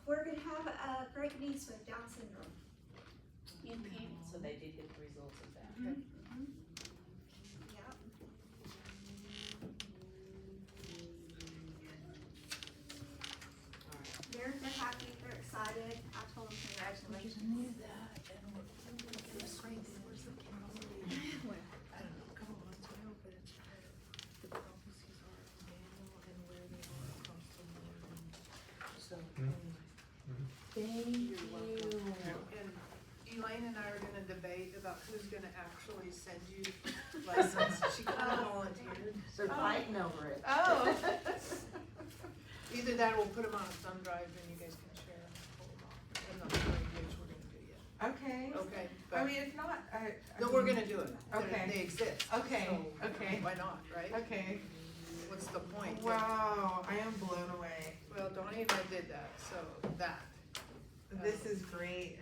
we're gonna have a great niece with Down syndrome. In pain, so they did get the results of that. Mhm. Yep. They're happy, they're excited. I told them congratulations. Thank you. And Elaine and I are gonna debate about who's gonna actually send you lessons. She kinda volunteered. They're fighting over it. Oh. Either that or we'll put them on a thumb drive and you guys can share them and pull them off. I'm not sure which we're gonna do yet. Okay. Okay, I but, mean, if not, no, we're gonna do it. Okay. They exist. Okay, So okay. why not, right? Okay. What's the point? Wow, I am blown away. Well, Donnie and I did that, so that. This is great.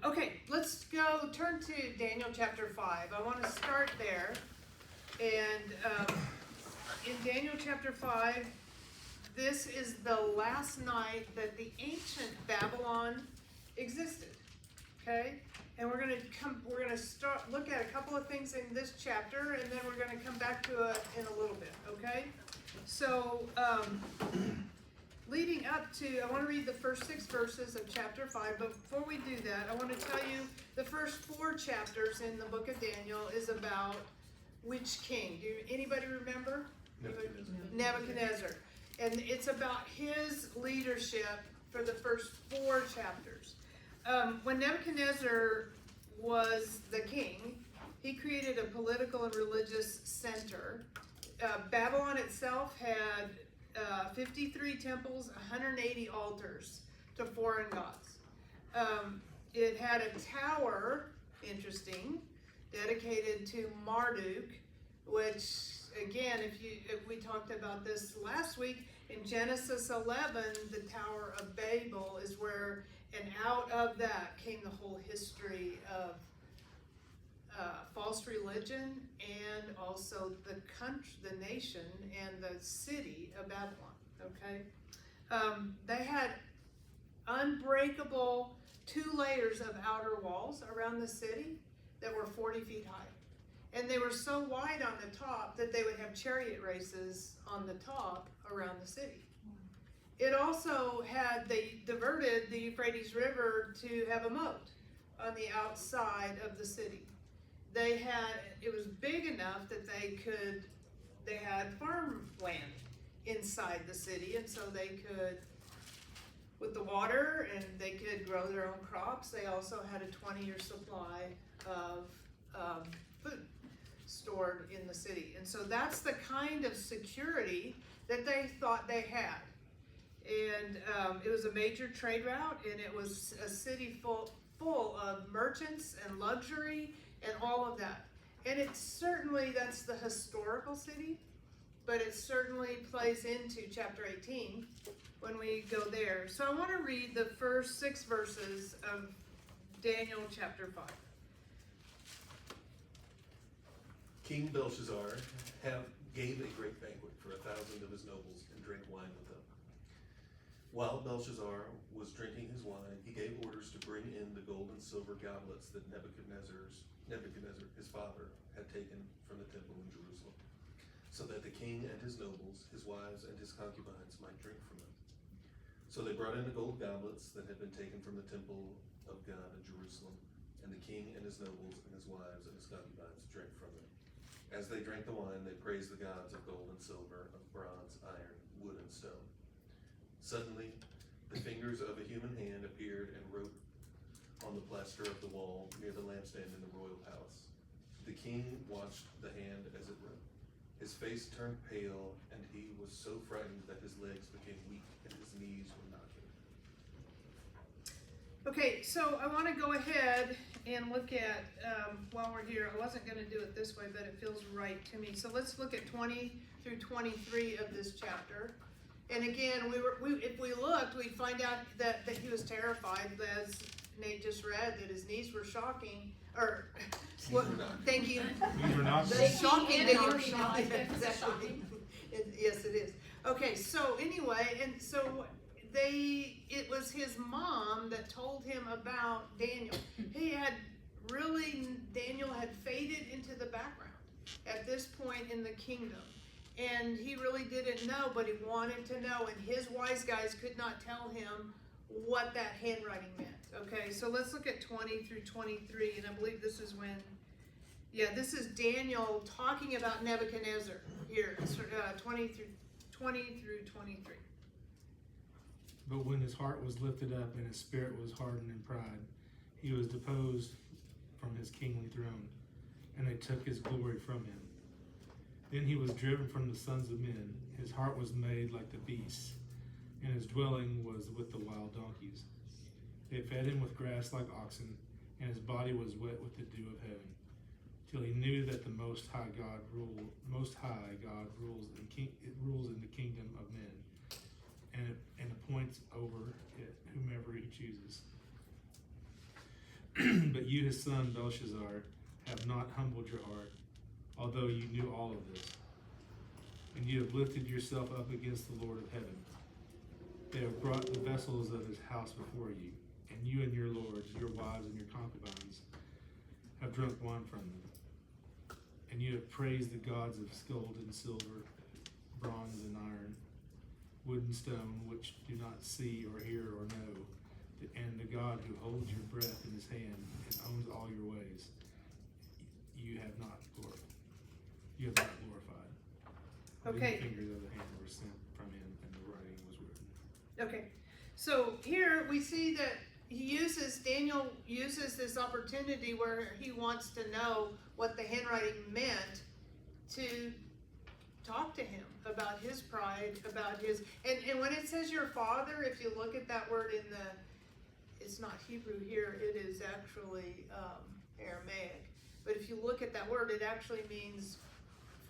Okay, let's go turn to Daniel chapter 5. I want to start there. And in Daniel chapter 5, this is the last night that the ancient Babylon existed. Okay? And we're gonna look at a couple of things in this chapter, and then we're gonna come back to it in a little bit, okay? So, leading up to, I want to read the first 6 verses of chapter 5, but before we do that, I want to tell you the first 4 chapters in the book of Daniel is about which king? Do anybody remember? Nebuchadnezzar. And it's about his leadership for the first 4 chapters. When Nebuchadnezzar was the king, he created a political and religious center. Babylon itself had 53 temples, 180 altars to foreign gods. It had a tower, interesting, dedicated to Marduk, which, again, if we talked about this last week, in Genesis 11, the Tower of Babel is where, and out of that came the whole history of false religion and also the country, the nation, and the city of Babylon. Okay, they had unbreakable 2 layers of outer walls around the city that were 40 feet high, and they were so wide on the top that they would have chariot races on the top around the city. It also had, they diverted the Euphrates River to have a moat on the outside of the city. They had, it was big enough that they had farmland inside the city, and so they could, with the water, and they could grow their own crops. They also had a 20-year supply of food stored in the city. And so that's the kind of security that they thought they had. And it was a major trade route, and it was a city full of merchants and luxury and all of that. And it's certainly, that's the historical city, but it certainly plays into chapter 18 when we go there. So I want to read the first 6 verses of Daniel chapter 5. King Belshazzar gave a great banquet for 1,000 of his nobles and drank wine with them. While Belshazzar was drinking his wine, he gave orders to bring in the gold and silver goblets that Nebuchadnezzar, his father, had taken from the temple in Jerusalem, so that the king and his nobles, his wives, and his concubines might drink from them. So they brought in the gold goblets that had been taken from the temple of God in Jerusalem, and the king and his nobles and his wives and his concubines drank from them. As they drank the wine, they praised the gods of gold and silver, of bronze, iron, wood, and stone. Suddenly, the fingers of a human hand appeared and wrote on the plaster of the wall near the lampstand in the royal palace. The king watched the hand as it wrote. His face turned pale, and he was so frightened that his legs became weak and his knees were knocking. Okay, so I want to go ahead and look at, while we're here, I wasn't going to do it this way, but it feels right to me. So let's look at 20 through 23 of this chapter. And again, if we looked, we'd find out that he was terrified, as Nate just read, that his knees were shocking, or, what, thank you. These were not. They shocking, they were Shocking. shocking, Shocking. exactly. Yes, it is. Okay, so anyway, and so it was his mom that told him about Daniel. Daniel had faded into the background at this point in the kingdom. And he really didn't know, but he wanted to know, and his wise guys could not tell him what that handwriting meant. Okay, so let's look at 20 through 23, and I believe this is when, this is Daniel talking about Nebuchadnezzar here, 20 through 23. But when his heart was lifted up and his spirit was hardened in pride, he was deposed from his kingly throne, and they took his glory from him. Then he was driven from the sons of men. His heart was made like the beasts, and his dwelling was with the wild donkeys. They fed him with grass like oxen, and his body was wet with the dew of heaven, till he knew that the Most High God rules in the kingdom of men, and appoints over it whomever he chooses. But you, his son Belshazzar, have not humbled your heart, although you knew all of this. And you have lifted yourself up against the Lord of heaven. They have brought the vessels of his house before you, and you and your lords, your wives and your concubines, have drunk wine from them. And you have praised the gods of gold and silver, bronze and iron, wood and stone, which do not see or hear or know, and the God who holds your breath in his hand and owns all your ways. You have not glorified. Okay. The fingers of the hand were sent from him, and the writing was written. Okay, so here we see that Daniel uses this opportunity where he wants to know what the handwriting meant to talk to him about his pride, about his, and when it says your father, if you look at that word it's not Hebrew here, it is actually Aramaic. But if you look at that word, it actually means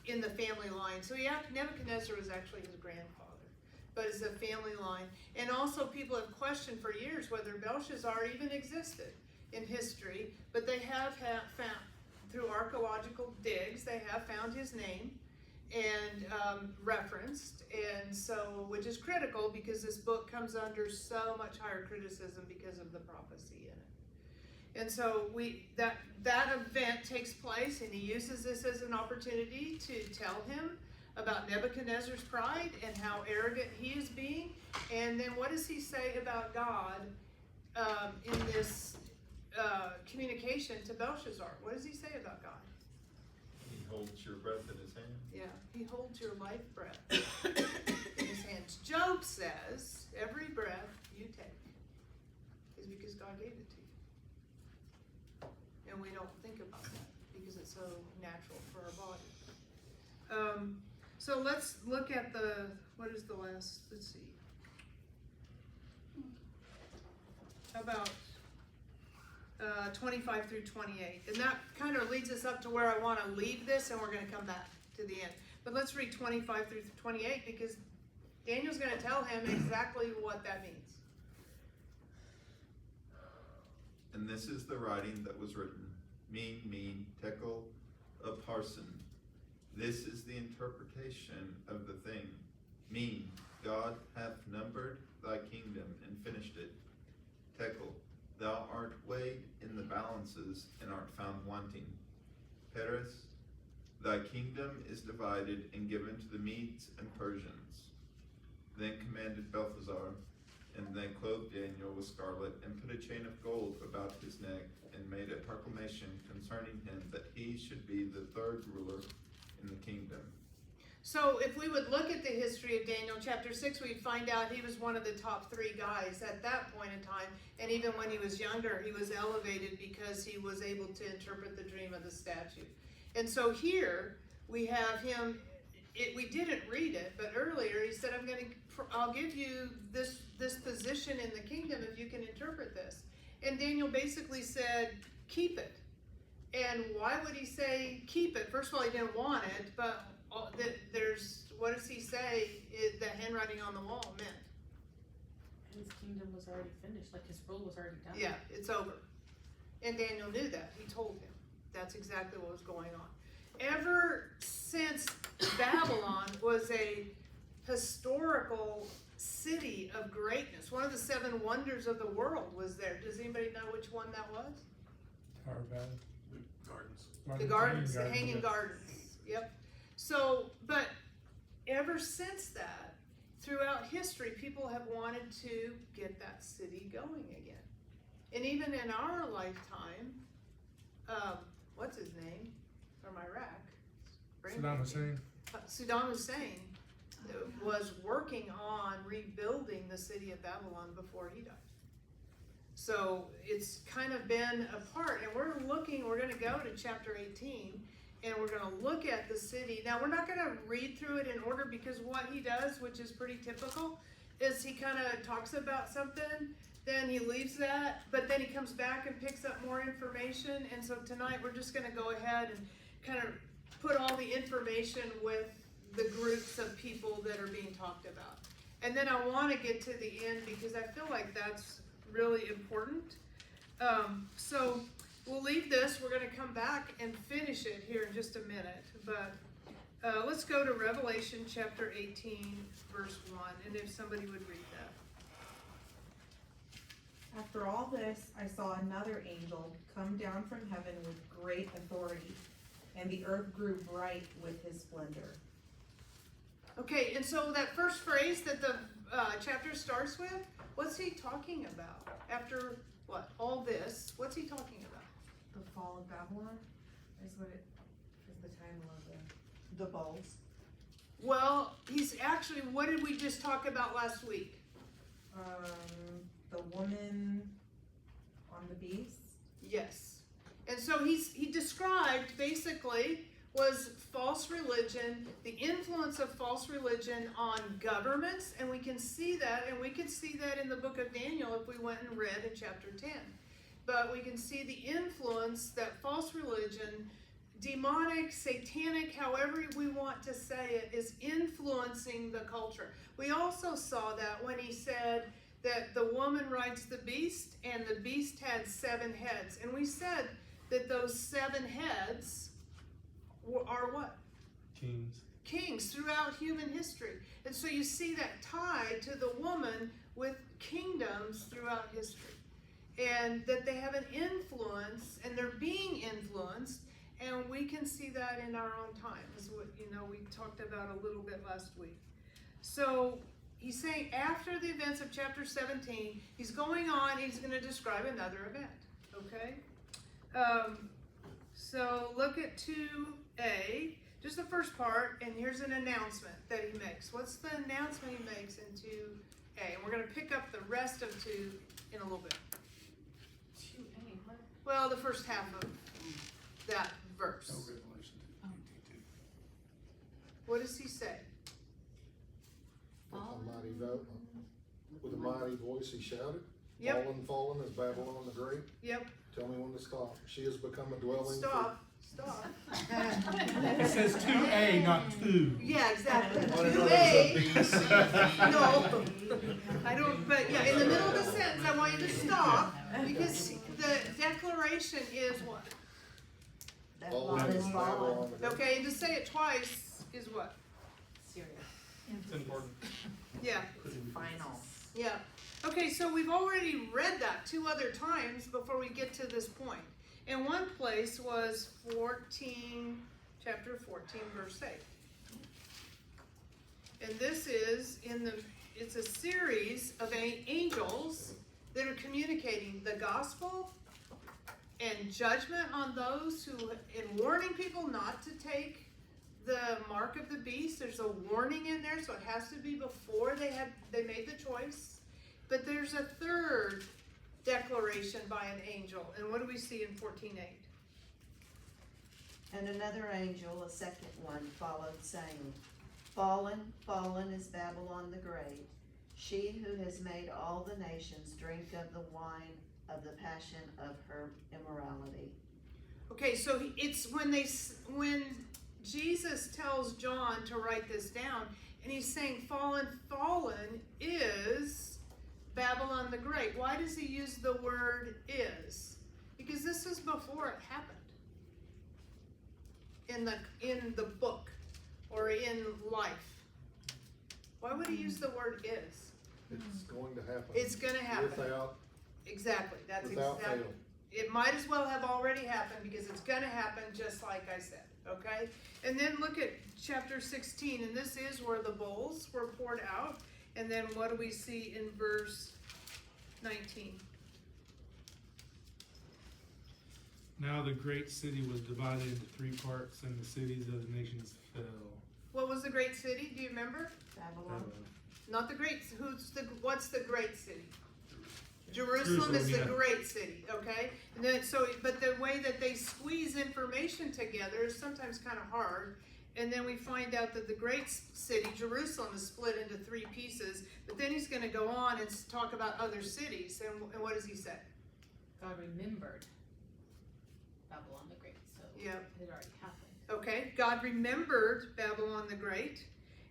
in the family line. So Nebuchadnezzar was actually his grandfather, but it's a family line. And also people have questioned for years whether Belshazzar even existed in history, but they have found, through archaeological digs, they have found his name and referenced, and so, which is critical because this book comes under so much higher criticism because of the prophecy in it. And so that event takes place, and he uses this as an opportunity to tell him about Nebuchadnezzar's pride and how arrogant he is being. And then what does he say about God in this communication to Belshazzar? What does he say about God? He holds your breath in his hand. Yeah, he holds your life breath in his hands. Job says every breath you take is because God gave it to you. And we don't think about that because it's so natural for our body. So let's look at what is the last, let's see. How about 25 through 28. And that kind of leads us up to where I want to leave this, and we're going to come back to the end. But let's read 25 through 28 because Daniel's going to tell him exactly what that means. And this is the writing that was written, mean, tekel, upharsin. This is the interpretation of the thing. Mean, God hath numbered thy kingdom and finished it. Tekel, thou art weighed in the balances and art found wanting. Peres, thy kingdom is divided and given to the Medes and Persians. Then commanded Belteshazzar, and they clothed Daniel with scarlet, and put a chain of gold about his neck, and made a proclamation concerning him that he should be the third ruler in the kingdom. So if we would look at the history of Daniel, chapter 6, we'd find out he was one of the top 3 guys at that point in time. And even when he was younger, he was elevated because he was able to interpret the dream of the statue. And so here we have him, we didn't read it, but earlier he said, I'll give you this position in the kingdom if you can interpret this. And Daniel basically said, keep it. And why would he say keep it? First of all, he didn't want it, but what does he say the handwriting on the wall meant? His kingdom was already finished, like his rule was already done. Yeah, it's over. And Daniel knew that. He told him. That's exactly what was going on. Ever since Babylon was a historical city of greatness. One of the 7 wonders of the world was there. Does anybody know which one that was? Tower Valley. Gardens. The gardens, the hanging gardens. Yep. So, but ever since that, throughout history, people have wanted to get that city going again. And even in our lifetime, what's his name from Iraq? Saddam Hussein. Saddam Hussein was working on rebuilding the city of Babylon before he died. So it's kind of been a part, and we're going to go to chapter 18, and we're going to look at the city. Now, we're not going to read through it in order, because what he does, which is pretty typical, is he kind of talks about something, then he leaves that, but then he comes back and picks up more information. And so tonight we're just going to go ahead and kind of put all the information with the groups of people that are being talked about. And then I want to get to the end, because I feel like that's really important. So we'll leave this. We're going to come back and finish it here in just a minute. But let's go to Revelation chapter 18, verse 1. And if somebody would read that. After all this, I saw another angel come down from heaven with great authority, and the earth grew bright with his splendor. Okay, and so that first phrase that the chapter starts with, what's he talking about? After what? All this, what's he talking about? The fall of Babylon is what it is, the title of the bowls. Well, he's actually, what did we just talk about last week? The woman on the beast. Yes. And so he described basically was false religion, the influence of false religion on governments, and we can see that, and we could see that in the book of Daniel if we went and read in chapter 10. But we can see the influence that false religion, demonic, satanic, however we want to say it, is influencing the culture. We also saw that when he said that the woman rides the beast, and the beast had 7 heads. And we said that those 7 heads are what? Kings. Kings throughout human history. And so you see that tied to the woman with kingdoms throughout history. And that they have an influence, and they're being influenced, and we can see that in our own time, is what we talked about a little bit last week. So he's saying after the events of chapter 17, he's going on, he's going to describe another event, okay? So look at 2a, just the first part, and here's an announcement that he makes. What's the announcement he makes in 2a? And we're going to pick up the rest of 2 in a little bit. 2A, what? Well, the first half of that verse. Revelation 2. What does he say? With a mighty vote, with a mighty voice he shouted, Yep. Fallen, fallen is Babylon the Great. Yep. Tell me when to stop. She has become a dwelling. Stop. It says 2A, not 2. Yeah, exactly. I didn't know there 2A. was a B, C, D. No, I don't, but yeah, in the middle of the sentence, I want you to stop, because the declaration is what? Fallen is Babylon the Great. Okay, and to say it twice is what? Serious. It's important. Yeah, Final. yeah. Okay, so we've already read that 2 other times before we get to this point. And one place was chapter 14, verse 8. And this is it's a series of angels that are communicating the gospel and judgment on those who, and warning people not to take the mark of the beast. There's a warning in there, so it has to be before they made the choice. But there's a third declaration by an angel. And what do we see in 14:8? And another angel, a second one, followed, saying, Fallen, fallen is Babylon the Great, she who has made all the nations drink of the wine of the passion of her immorality. Okay, so it's when Jesus tells John to write this down, and he's saying fallen, fallen is Babylon the Great. Why does he use the word is? Because this is before it happened. In the book or in life. Why would he use the word is? It's going to happen. It's gonna happen. Exactly, that's Without exactly. fail. It might as well have already happened because it's gonna happen just like I said, okay? And then look at chapter 16, and this is where the bowls were poured out. And then what do we see in verse 19? Now the great city was divided into 3 parts, and the cities of the nations fell. What was the great city? Do you remember? Babylon. Not the great, what's the great city? Jerusalem is the yeah. great city, okay? And then, but the way that they squeeze information together is sometimes kind of hard. And then we find out that the great city, Jerusalem, is split into 3 pieces. But then he's going to go on and talk about other cities. And what does he say? God remembered Babylon the Great, so Yeah. it had already happened. Okay, God remembered Babylon the Great.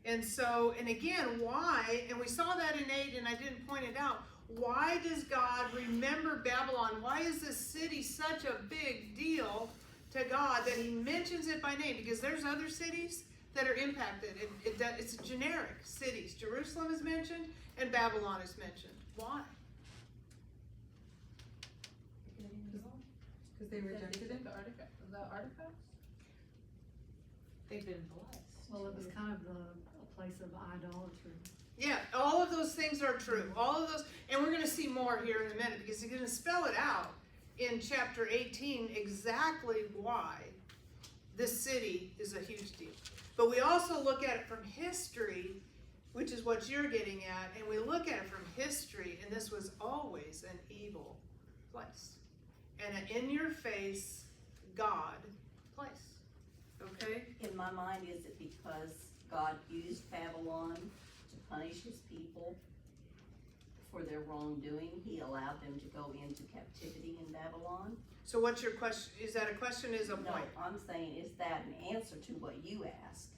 And so, and again, why, and we saw that in 8, and I didn't point it out, why does God remember Babylon? Why is this city such a big deal to God that he mentions it by name? Because there's other cities that are impacted. It's generic cities. Jerusalem is mentioned, and Babylon is mentioned. Why? Cause they rejected him? The artifacts? They've been blessed. Well, it was kind of a place of idolatry. Yeah, all of those things are true. All of those, and we're going to see more here in a minute because he's going to spell it out in chapter 18 exactly why this city is a huge deal. But we also look at it from history, which is what you're getting at, and we look at it from history, and this was always an evil place. And an in-your-face God place. Okay? In my mind, is it because God used Babylon to punish his people for their wrongdoing? He allowed them to go into captivity in Babylon? So what's your question? Is that a question? Is a No, point? I'm saying, is that an answer to what you asked?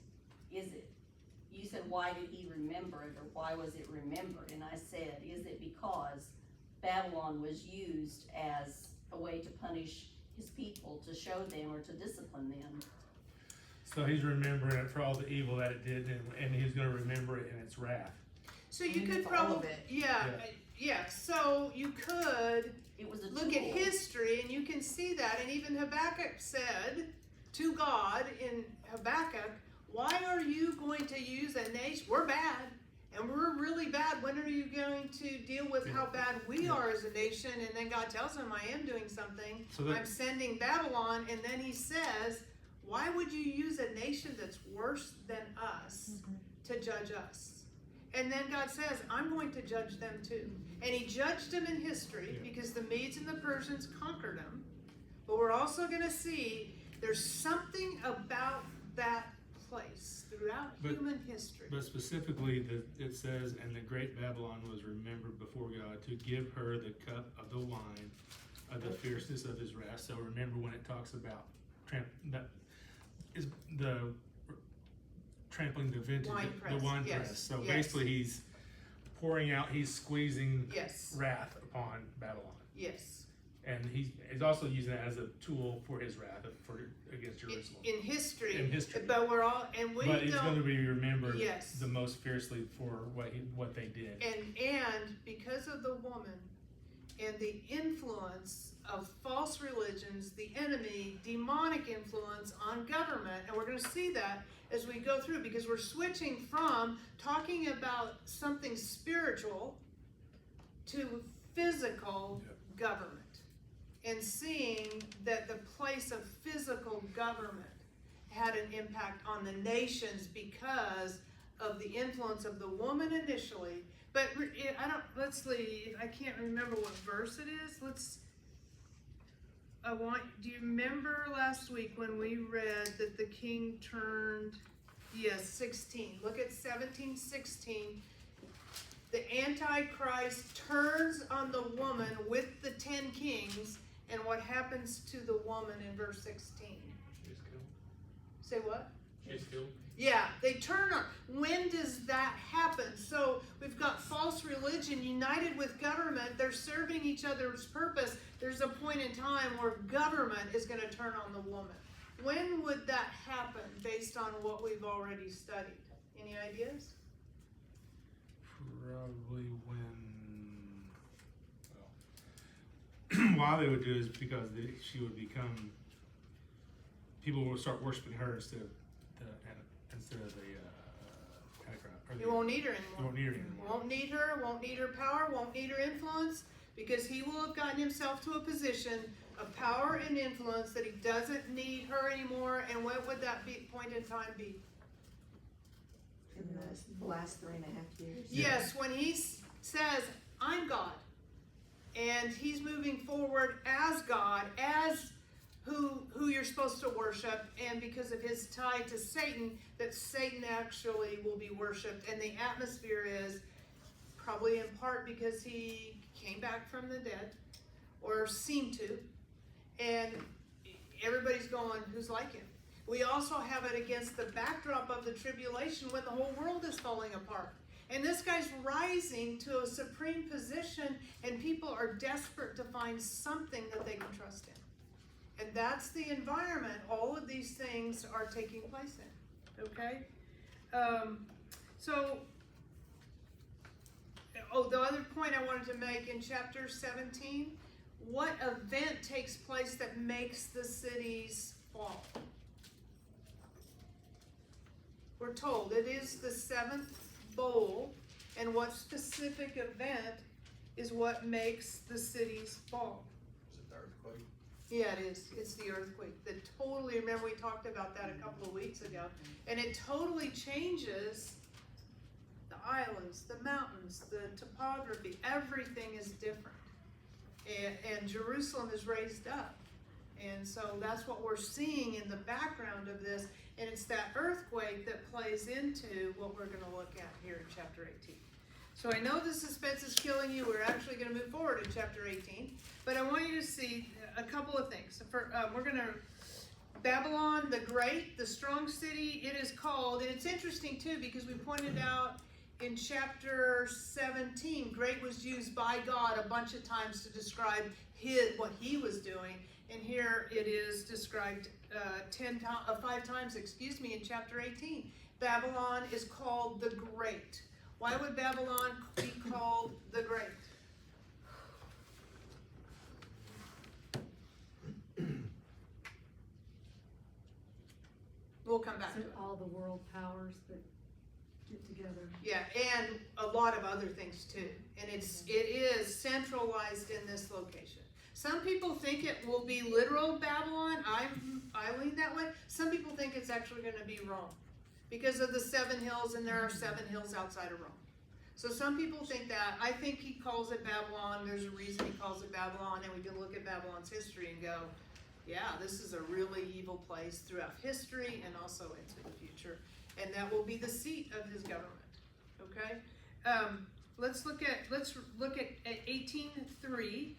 Is it? You said, why did he remember it, or why was it remembered? And I said, is it because Babylon was used as a way to punish his people, to show them or to discipline them? So he's remembering it for all the evil that it did, and he's gonna remember it in its wrath. So you And could it's all of probably, it. yeah, so you could It was a look at tool. history and you can see that, and even Habakkuk said to God in Habakkuk, why are you going to use a nation? We're bad, and we're really bad. When are you going to deal with how bad we are as a nation? And then God tells him, I am doing something. So that- I'm sending Babylon, and then he says, why would you use a nation that's worse than us to judge us? And then God says, I'm going to judge them too. And he judged them in history because the Medes and the Persians conquered them. But we're also going to see there's something about that place throughout human history. But specifically, it says, and the great Babylon was remembered before God to give her the cup of the wine of the fierceness of his wrath. So remember when it talks about that is the trampling the vintage, the wine yes, press. So yes. basically, he's pouring out, he's squeezing Yes, wrath upon Babylon, yes. and he's also using it as a tool for his wrath against Jerusalem. In history. In history. But we're all, and we But he's going to don't, be remembered Yes. the most fiercely for what they did. and because of the woman and the influence of false religions, the enemy, demonic influence on government, and we're going to see that as we go through, because we're switching from talking about something spiritual to physical government, and seeing that the place of physical government had an impact on the nations because of the influence of the woman initially. But let's see, I can't remember what verse it is. Do you remember last week when we read that the king turned, 16. Look at 17:16. The Antichrist turns on the woman with the 10 kings, and what happens to the woman in verse 16? She's killed. Say what? She's killed. Yeah, they turn on. When does that happen? So we've got false religion united with government. They're serving each other's purpose. There's a point in time where government is going to turn on the woman. When would that happen based on what we've already studied? Any ideas? probably when, why they would do it is because she would become, people will start worshiping her instead of the Antichrist. Or You won't need her You anymore. won't need her anymore. Won't need her power, won't need her influence, because he will have gotten himself to a position of power and influence that he doesn't need her anymore. And what would that point in time be? In the last 3.5 years. Yes, when he says, I'm God, and he's moving forward as God, as who you're supposed to worship, and because of his tie to Satan, that Satan actually will be worshipped. And the atmosphere is probably in part because he came back from the dead, or seemed to, and everybody's going, who's like him? We also have it against the backdrop of the tribulation when the whole world is falling apart. And this guy's rising to a supreme position, and people are desperate to find something that they can trust in. And that's the environment all of these things are taking place in. Okay? The other point I wanted to make in chapter 17, what event takes place that makes the cities fall? We're told it is the 7th bowl, and what specific event is what makes the cities fall? Is it the earthquake? Yeah, it is. It's the earthquake. Remember we talked about that a couple of weeks ago. And it totally changes the islands, the mountains, the topography. Everything is different. And Jerusalem is raised up. And so that's what we're seeing in the background of this. And it's that earthquake that plays into what we're going to look at here in chapter 18. So I know the suspense is killing you. We're actually going to move forward in chapter 18. But I want you to see a couple of things. We're going to, Babylon the Great, the strong city, it is called. And it's interesting too, because we pointed out in chapter 17, great was used by God a bunch of times to describe what he was doing. And here it is described 5 times, in chapter 18. Babylon is called the Great. Why would Babylon be called the Great? We'll come back to it. All the world powers that get together. Yeah, and a lot of other things too. And it is centralized in this location. Some people think it will be literal Babylon. I lean that way. Some people think it's actually going to be Rome because of the 7 hills, and there are 7 hills outside of Rome. So some people think that. I think he calls it Babylon. There's a reason he calls it Babylon, and we can look at Babylon's history and go, yeah, this is a really evil place throughout history and also into the future. And that will be the seat of his government. Okay? Let's look at 18:3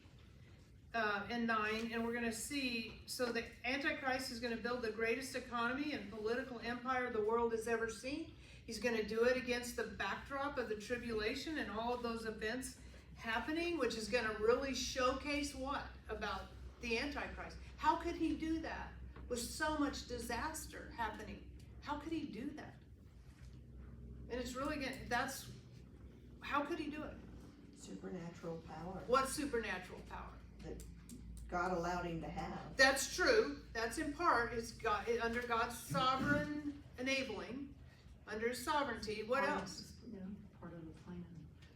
and 9, and we're going to see, so the Antichrist is going to build the greatest economy and political empire the world has ever seen. He's going to do it against the backdrop of the tribulation and all of those events happening, which is going to really showcase what about the Antichrist. How could he do that with so much disaster happening? How could he do that? And it's really good. How could he do it? Supernatural power What supernatural power? that God allowed him to have. That's true. That's in part. It's God, under God's sovereign enabling, under his sovereignty. What else? Yeah, part of the plan.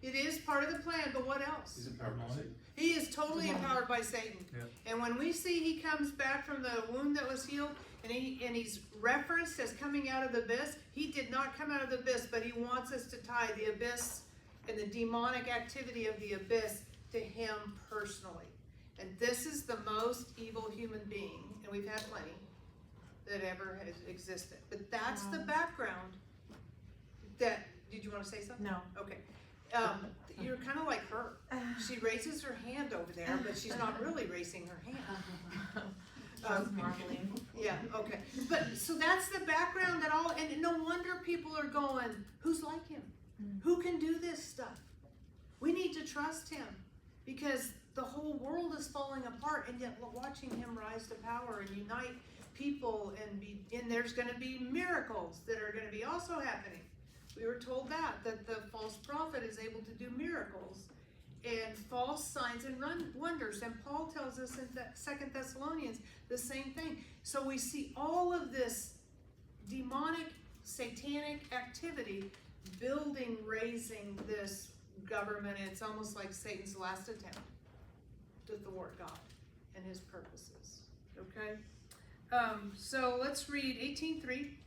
It is part of the plan, but what else? He's empowered by Satan. He is totally empowered by Satan. Yep. And when we see he comes back from the wound that was healed, and he's referenced as coming out of the abyss, he did not come out of the abyss, but he wants us to tie the abyss and the demonic activity of the abyss to him personally. And this is the most evil human being, and we've had plenty, that ever has existed. But that's the background that, did you want to say something? No. Okay. You're kind of like her. She raises her hand over there, but she's not really raising her hand. Just marveling. Yeah, okay. But, so that's the background that and no wonder people are going, who's like him? Who can do this stuff? We need to trust him because the whole world is falling apart, and yet watching him rise to power and unite people and there's going to be miracles that are going to be also happening. We were told that the false prophet is able to do miracles and false signs and wonders. And Paul tells us in 2 Thessalonians the same thing. So we see all of this demonic, satanic activity building, raising this government. It's almost like Satan's last attempt to thwart God and his purposes. Okay? So let's read 18:3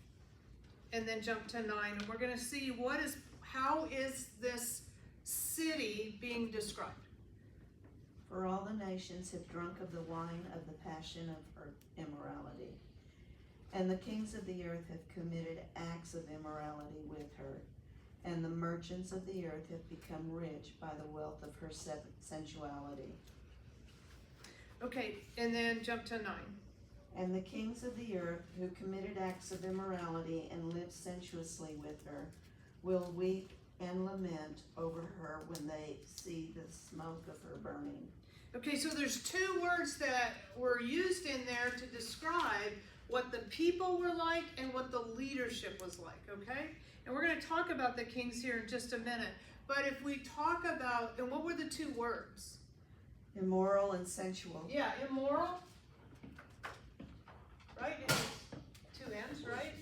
and then jump to 9, and we're going to see how is this city being described. For all the nations have drunk of the wine of the passion of her immorality. And the kings of the earth have committed acts of immorality with her. And the merchants of the earth have become rich by the wealth of her sensuality. Okay, and then jump to 9. And the kings of the earth who committed acts of immorality and lived sensuously with her will weep and lament over her when they see the smoke of her burning. Okay, so there's 2 words that were used in there to describe what the people were like and what the leadership was like, okay? And we're going to talk about the kings here in just a minute. But if we talk about, and what were the 2 words? Immoral and sensual. Yeah, immoral. Right? It's 2 M's, right?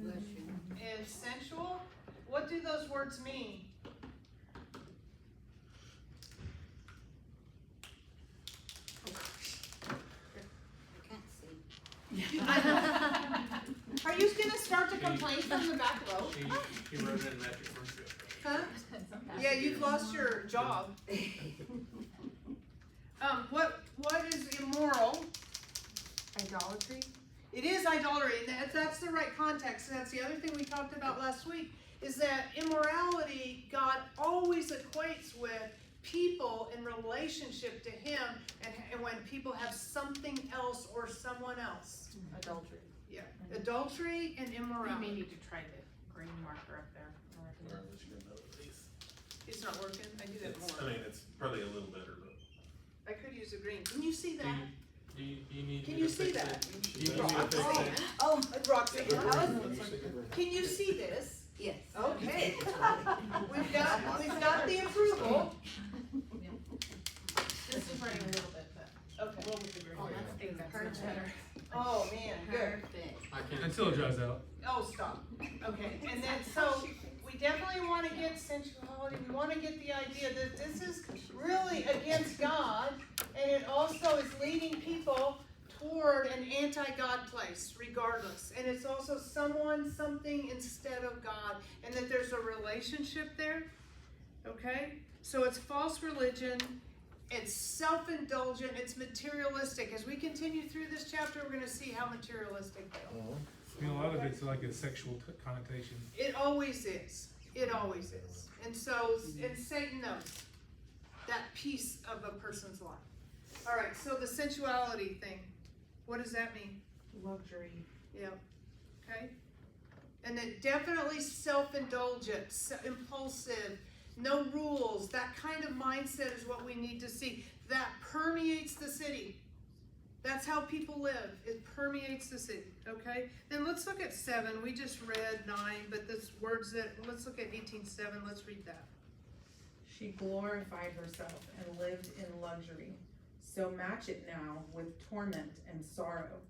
And sensual. What do those words mean? Are you gonna start to complain from the back row? He wrote it in that first trip. Huh? Yeah, you've lost your job. What is immoral? Idolatry. It is idolatry, and that's the right context. And that's the other thing we talked about last week, is that immorality, God always equates with people in relationship to Him, and when people have something else or someone else. Adultery. Yeah, adultery and You may immorality. need to try the green marker up there. It's not working. I do that It's, I more. mean, it's probably a little better, but. I could use a green. Can you see that? Do you need Can me you to see fix that? it? Do you need me to fix it? Oh, Roxy, Can can you see this? Yes. Okay. We've got the approval. This is running a little bit, but Okay. we'll with the green. Oh, I that's think that's perfect. much better. Oh, man, good. Perfect. I can't. Until it dries out. Oh, stop. Okay, and then, so, we definitely wanna get sensuality, we wanna get the idea that this is really against God, and it also is leading people toward an anti-God place, regardless. And it's also someone, something instead of God, and that there's a relationship there, okay? So it's false religion, it's self-indulgent, it's materialistic. As we continue through this chapter, we're gonna see how materialistic they are. I mean, a lot of it's like a sexual connotation. It always is. It always is. And so, and Satan knows that piece of a person's life. All right, so the sensuality thing, what does that mean? Luxury. Yeah, okay? And then definitely self-indulgent, impulsive, no rules. That kind of mindset is what we need to see. That permeates the city. That's how people live. It permeates the city, okay? Then let's look at 7. We just read 9, but this words that, let's look at 18:7. Let's read that. She glorified herself and lived in luxury. So match it now with torment and sorrow.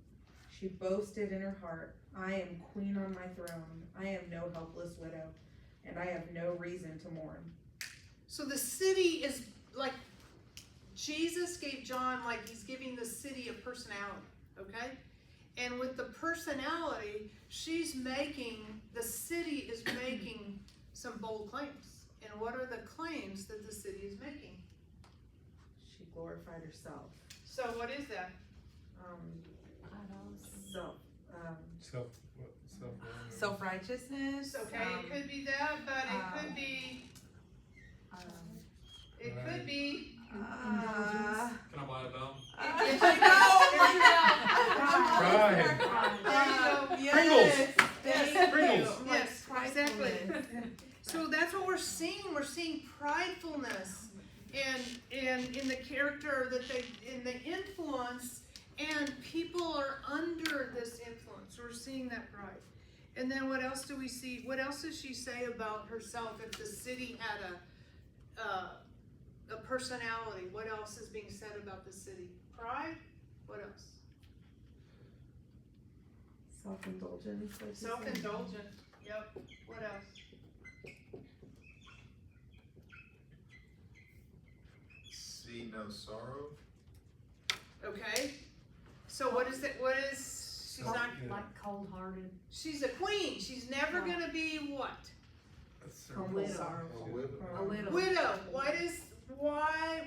She boasted in her heart, I am queen on my throne. I am no helpless widow, and I have no reason to mourn. So the city is like, Jesus gave John, like he's giving the city a personality, okay? And with the personality, the city is making some bold claims. And what are the claims that the city is making? She glorified herself. So what is that? Self-righteousness. Okay, it could be that, but it could be, Can I buy a bell? Pringles. Yes, exactly. So that's what we're seeing. We're seeing pridefulness and in the character that in the influence, and people are under this influence. We're seeing that pride. And then what else do we see? What else does she say about herself if the city had a personality? What else is being said about the city? Pride? What else? Self-indulgence, like you said. Self-indulgent, yep. What else? See no sorrow. Okay, so what is it, she's not, Like cold-hearted. she's a queen, she's never gonna be what? A widow. A widow. Widow,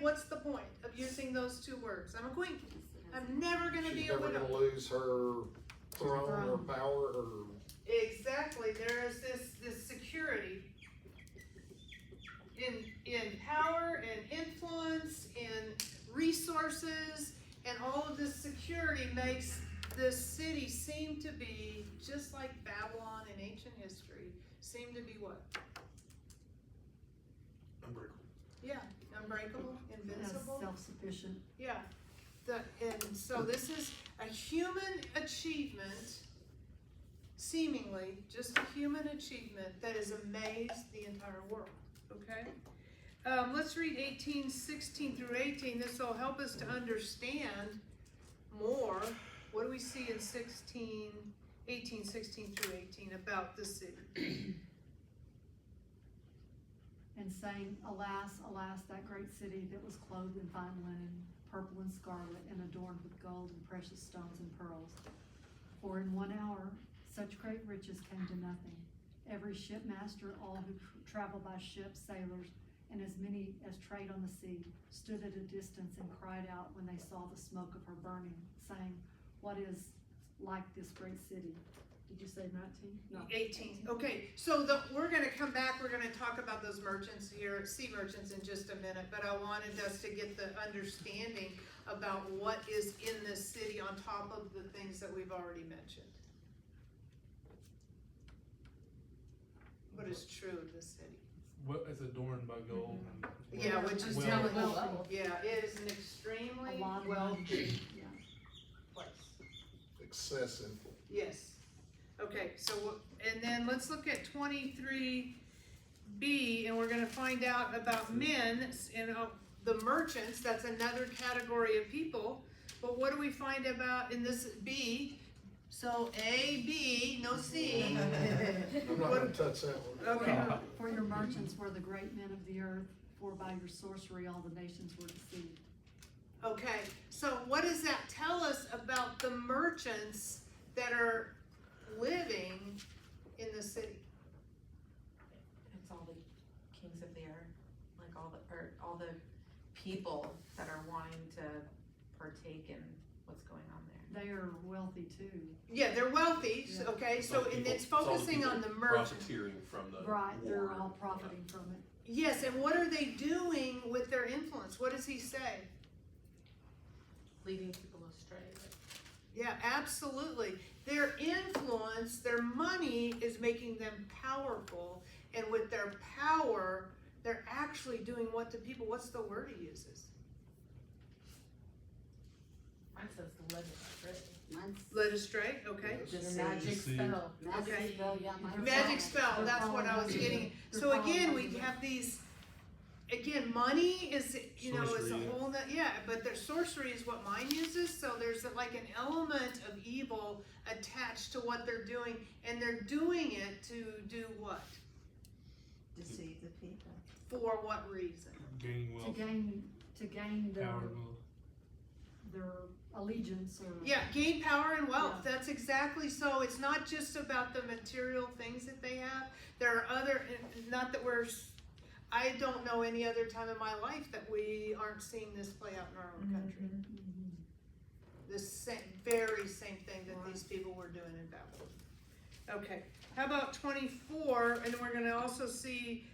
what's the point of using those two words? I'm a queen, I'm never gonna be She's a never widow. gonna lose her throne or power or, Exactly, there is this security in power and influence, in resources, and all of this security makes this city seem to be, just like Babylon in ancient history, seem to be what? Unbreakable. Yeah, unbreakable, invincible. Self-sufficient. Yeah, and so this is a human achievement, seemingly just a human achievement that has amazed the entire world, okay? Let's read 18:16 through 18, this will help us to understand more. What do we see in 18:16 through 18 about the city? And saying, Alas, alas, that great city that was clothed in fine linen, purple and scarlet, and adorned with gold and precious stones and pearls. For in 1 hour such great riches came to nothing. Every shipmaster, all who travel by ship, sailors, and as many as trade on the sea, stood at a distance and cried out when they saw the smoke of her burning, saying, What is like this great city? Did you say 19? No. 18, okay, so we're gonna come back, we're gonna talk about those merchants here, sea merchants in just a minute, but I wanted us to get the understanding about what is in this city on top of the things that we've already mentioned. What is true of this city? What is adorned by gold and. Yeah, which is Well- wealthy. Yeah, it is an extremely A lot of wealthy Yeah. place. excessive. Yes. Okay, so, and then let's look at 23B, and we're gonna find out about men, and the merchants, that's another category of people. But what do we find about in this B? So A, B, no C. I'm not gonna touch that one. Okay, For your merchants were the great men of the earth, for by your sorcery all the nations were deceived. okay, so what does that tell us about the merchants that are living in the city? It's all the kings of the earth, like all the people that are wanting to partake in what's going on there. They are wealthy too. Yeah, they're wealthy, Yeah. okay, so, and it's focusing on the merchants. Profiteering from the Right, they're war. all profiting from it. Yes, and what are they doing with their influence? What does he say? Leading people astray. Yeah, absolutely. Their influence, their money is making them powerful, and with their power, they're actually doing what to people? What's the word he uses? Mine says the led astray. Led astray, okay. Yes. Your magic Deceive. spell. Okay. spell, yeah. mine Magic says- spell, They're that's what I was following getting. they're So again, following we the- have these, again, money is, you know, is a Sorcery. whole, yeah, but their sorcery is what mine uses, so there's like an element of evil attached to what they're doing, and they're doing it to do what? Deceive the people. For what reason? Gaining To wealth, gain their, power, wealth. their allegiance or. Yeah, gain power and wealth, Yeah. that's exactly so, it's not just about the material things that they have, there are other, not that I don't know any other time in my life that we aren't seeing this play out in our own country. Mhm. The very same thing that these people were doing in Babylon. Okay, how about 24, and we're gonna also see,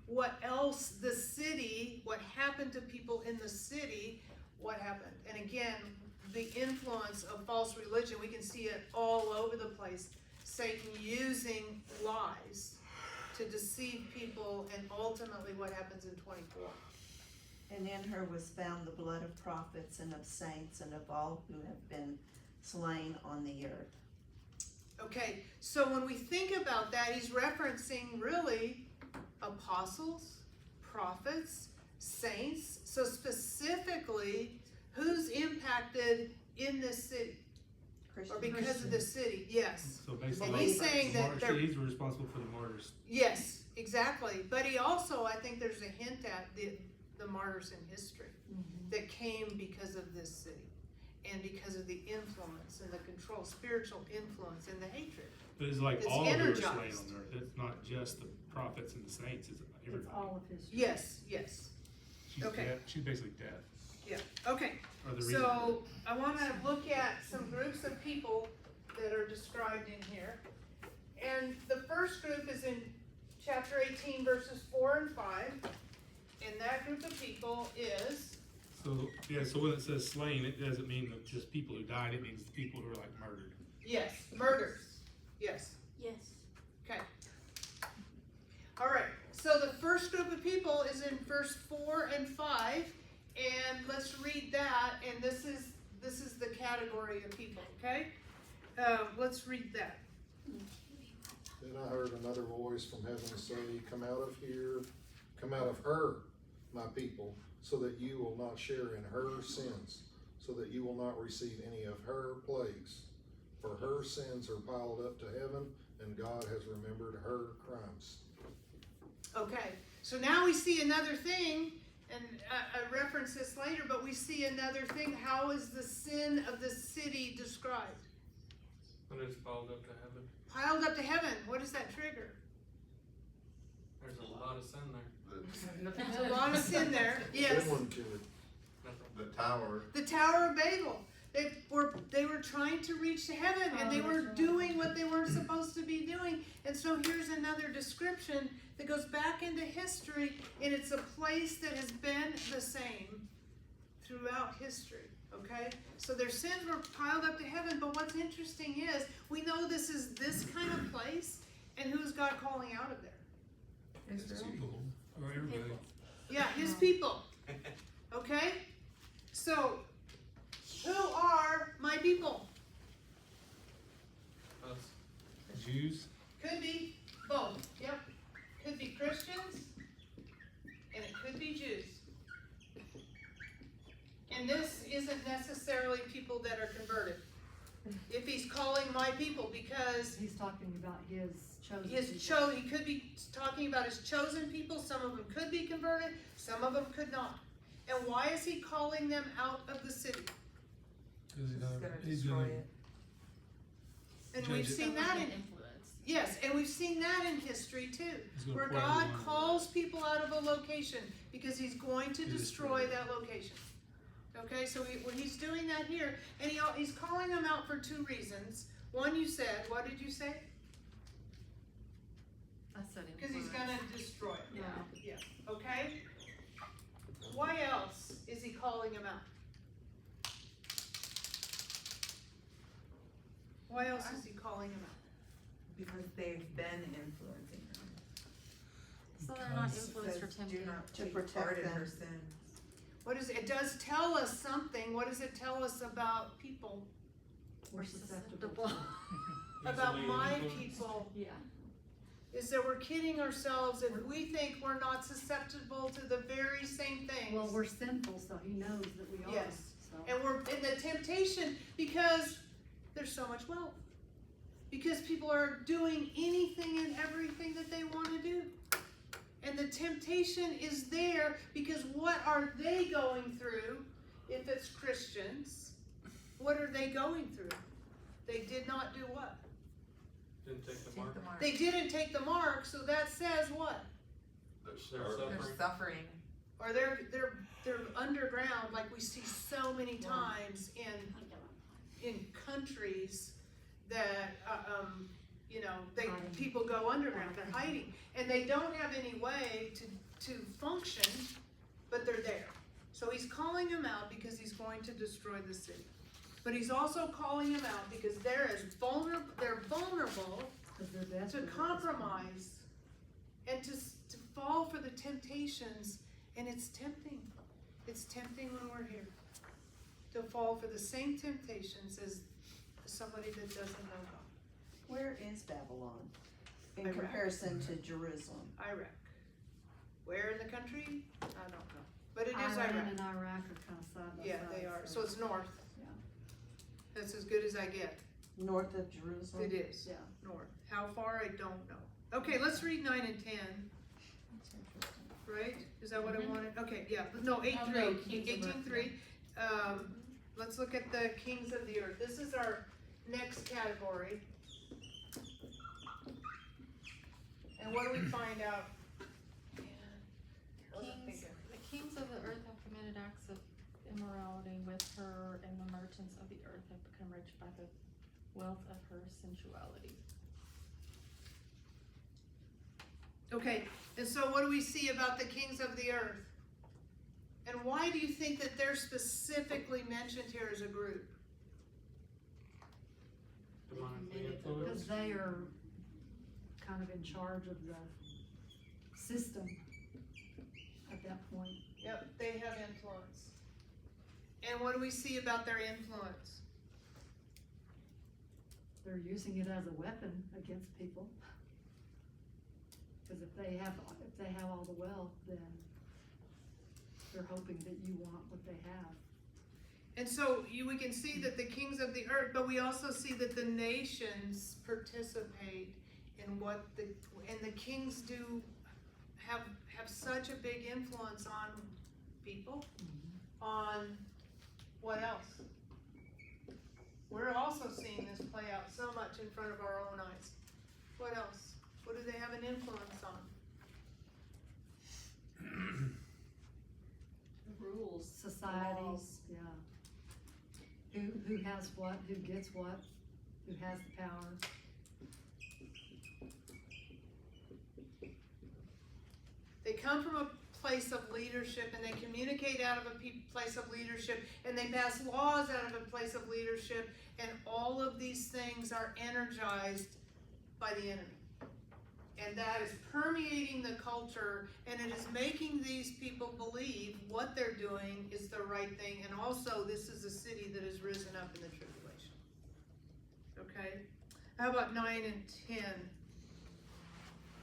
what else the city, what happened to people in the city, what happened. And again, the influence of false religion, we can see it all over the place. Satan using lies to deceive people, and ultimately what happens in 24. And in her was found the blood of prophets and of saints and of all who have been slain on the earth. Okay, so when we think about that, he's referencing really apostles, prophets, saints. So specifically, who's impacted in this city? Or because of the city, yes. So basically, And he's saying that they're, he's responsible for the martyrs. yes, exactly. But he also, I think there's a hint at the martyrs in history that came because of this city. And because of the influence and the control, spiritual influence and the hatred. But it's like It's all who are slain energized. on earth. It's not just the prophets and the saints. It's It's everybody. all of history. Yes, yes. She's okay. dead. She's basically dead. Yeah, okay. Or the reason. So I wanna look at some groups of people that are described in here. And the first group is in chapter 18 verses 4 and 5. And that group of people is, So yeah. So when it says slain, it doesn't mean that just people who died. It means the people who are like murdered. yes, murders. Yes, Yes. okay. All right, so the first group of people is in verse 4 and 5. And let's read that, and this is the category of people, okay? Let's read that. Then I heard another voice from heaven say, come out of here, come out of her, my people, so that you will not share in her sins, so that you will not receive any of her plagues. For her sins are piled up to heaven, and God has remembered her crimes. Okay, so now we see another thing, and I reference this later, but we see another thing. How is the sin of the city described? When it's piled up to heaven, Piled up to heaven, what does that trigger? there's a lot of sin there. There's a lot of sin there, yes. Good one, Killer. The tower, The Tower of Babel. They were trying to reach to heaven, and they were doing what they weren't supposed to be doing. And so here's another description that goes back into history, and it's a place that has been the same throughout history. Okay? So their sins were piled up to heaven, but what's interesting is we know this is this kind of place, and who's God calling out of there? People or everybody. Yeah, his people. Okay? So, who are my people? Us. Jews. Could be both, yep. Could be Christians, and it could be Jews. And this isn't necessarily people that are converted. If he's calling my people, because He's talking about his chosen people. he could be talking about his chosen people. Some of them could be converted, some of them could not. And why is he calling them out of the city? He's gonna it. And Judge we've it. seen that in yes, and we've seen that in history too, He's gonna where pour out God his wine. calls people out of a location because he's going to destroy that location. Okay, so he's doing that here, and he's calling them out for two reasons. One, you said, what did you say? I said Because he's gonna destroy it. Yeah. Yeah, okay? Why else is he calling them out? Why else is he calling them out? Because they've been influencing them. So they're not Because influenced or it says, tempted. Do not To take protect part in them. her sins. What is it? It does tell us something. What does it tell us about people? We're susceptible. About Easily my influenced. people? Yeah. Is that we're kidding ourselves if we think we're not susceptible to the very same things. Well, we're sinful, so he knows that we are. Yes. So. And we're in the temptation because there's so much wealth. Because people are doing anything and everything that they want to do. And the temptation is there because what are they going through if it's Christians? What are they going through? They did not do what? Didn't take the mark. They didn't take the mark, so that says what? They're They're suffering. suffering. Or they're underground, like we see so many times in countries that people go underground. They're hiding, and they don't have any way to function, but they're there. So he's calling them out because he's going to destroy the city. But he's also calling them out because they're vulnerable Because they're to desperate. compromise and to fall for the temptations, and it's tempting. It's tempting when we're here to fall for the same temptations as somebody that doesn't know God. Where is Babylon in Iraq. comparison to Jerusalem? Iraq. Where in the country? I don't know, but it is Iran Iraq. and Iraq are kind of side by side. Yeah, they are, so it's north. Yeah. That's as good as I get. North of Jerusalem? It is, Yeah. north. How far, I don't know. Okay, let's read 9 and 10, That's interesting. right? Is that what I wanted? Okay, yeah, but no, 8-3, no, Kings of Earth, 18-3. Let's look at the kings of the earth. This is our next category. And what do we find out? The kings of the earth have committed acts of immorality with her, and the merchants of the earth have become rich by the wealth of her sensuality. Okay, and so what do we see about the kings of the earth? And why do you think that they're specifically mentioned here as a group? Demonically Because influenced. they are kind of in charge of the system at that point. Yep, they have influence. And what do we see about their influence? They're using it as a weapon against people. Because if they have all the wealth, then they're hoping that you want what they have. And so we can see that the kings of the earth, but we also see that the nations participate in and the kings do have such a big influence on people, on what else? We're also seeing this play out so much in front of our own eyes. What else? What do they have an influence on? Rules, Society, laws. yeah. Who has what, who gets what, who has the power. They come from a place of leadership, and they communicate out of a place of leadership, and they pass laws out of a place of leadership, and all of these things are energized by the enemy. And that is permeating the culture, and it is making these people believe what they're doing is the right thing, and also this is a city that has risen up in the tribulation. Okay? How about 9 and 10?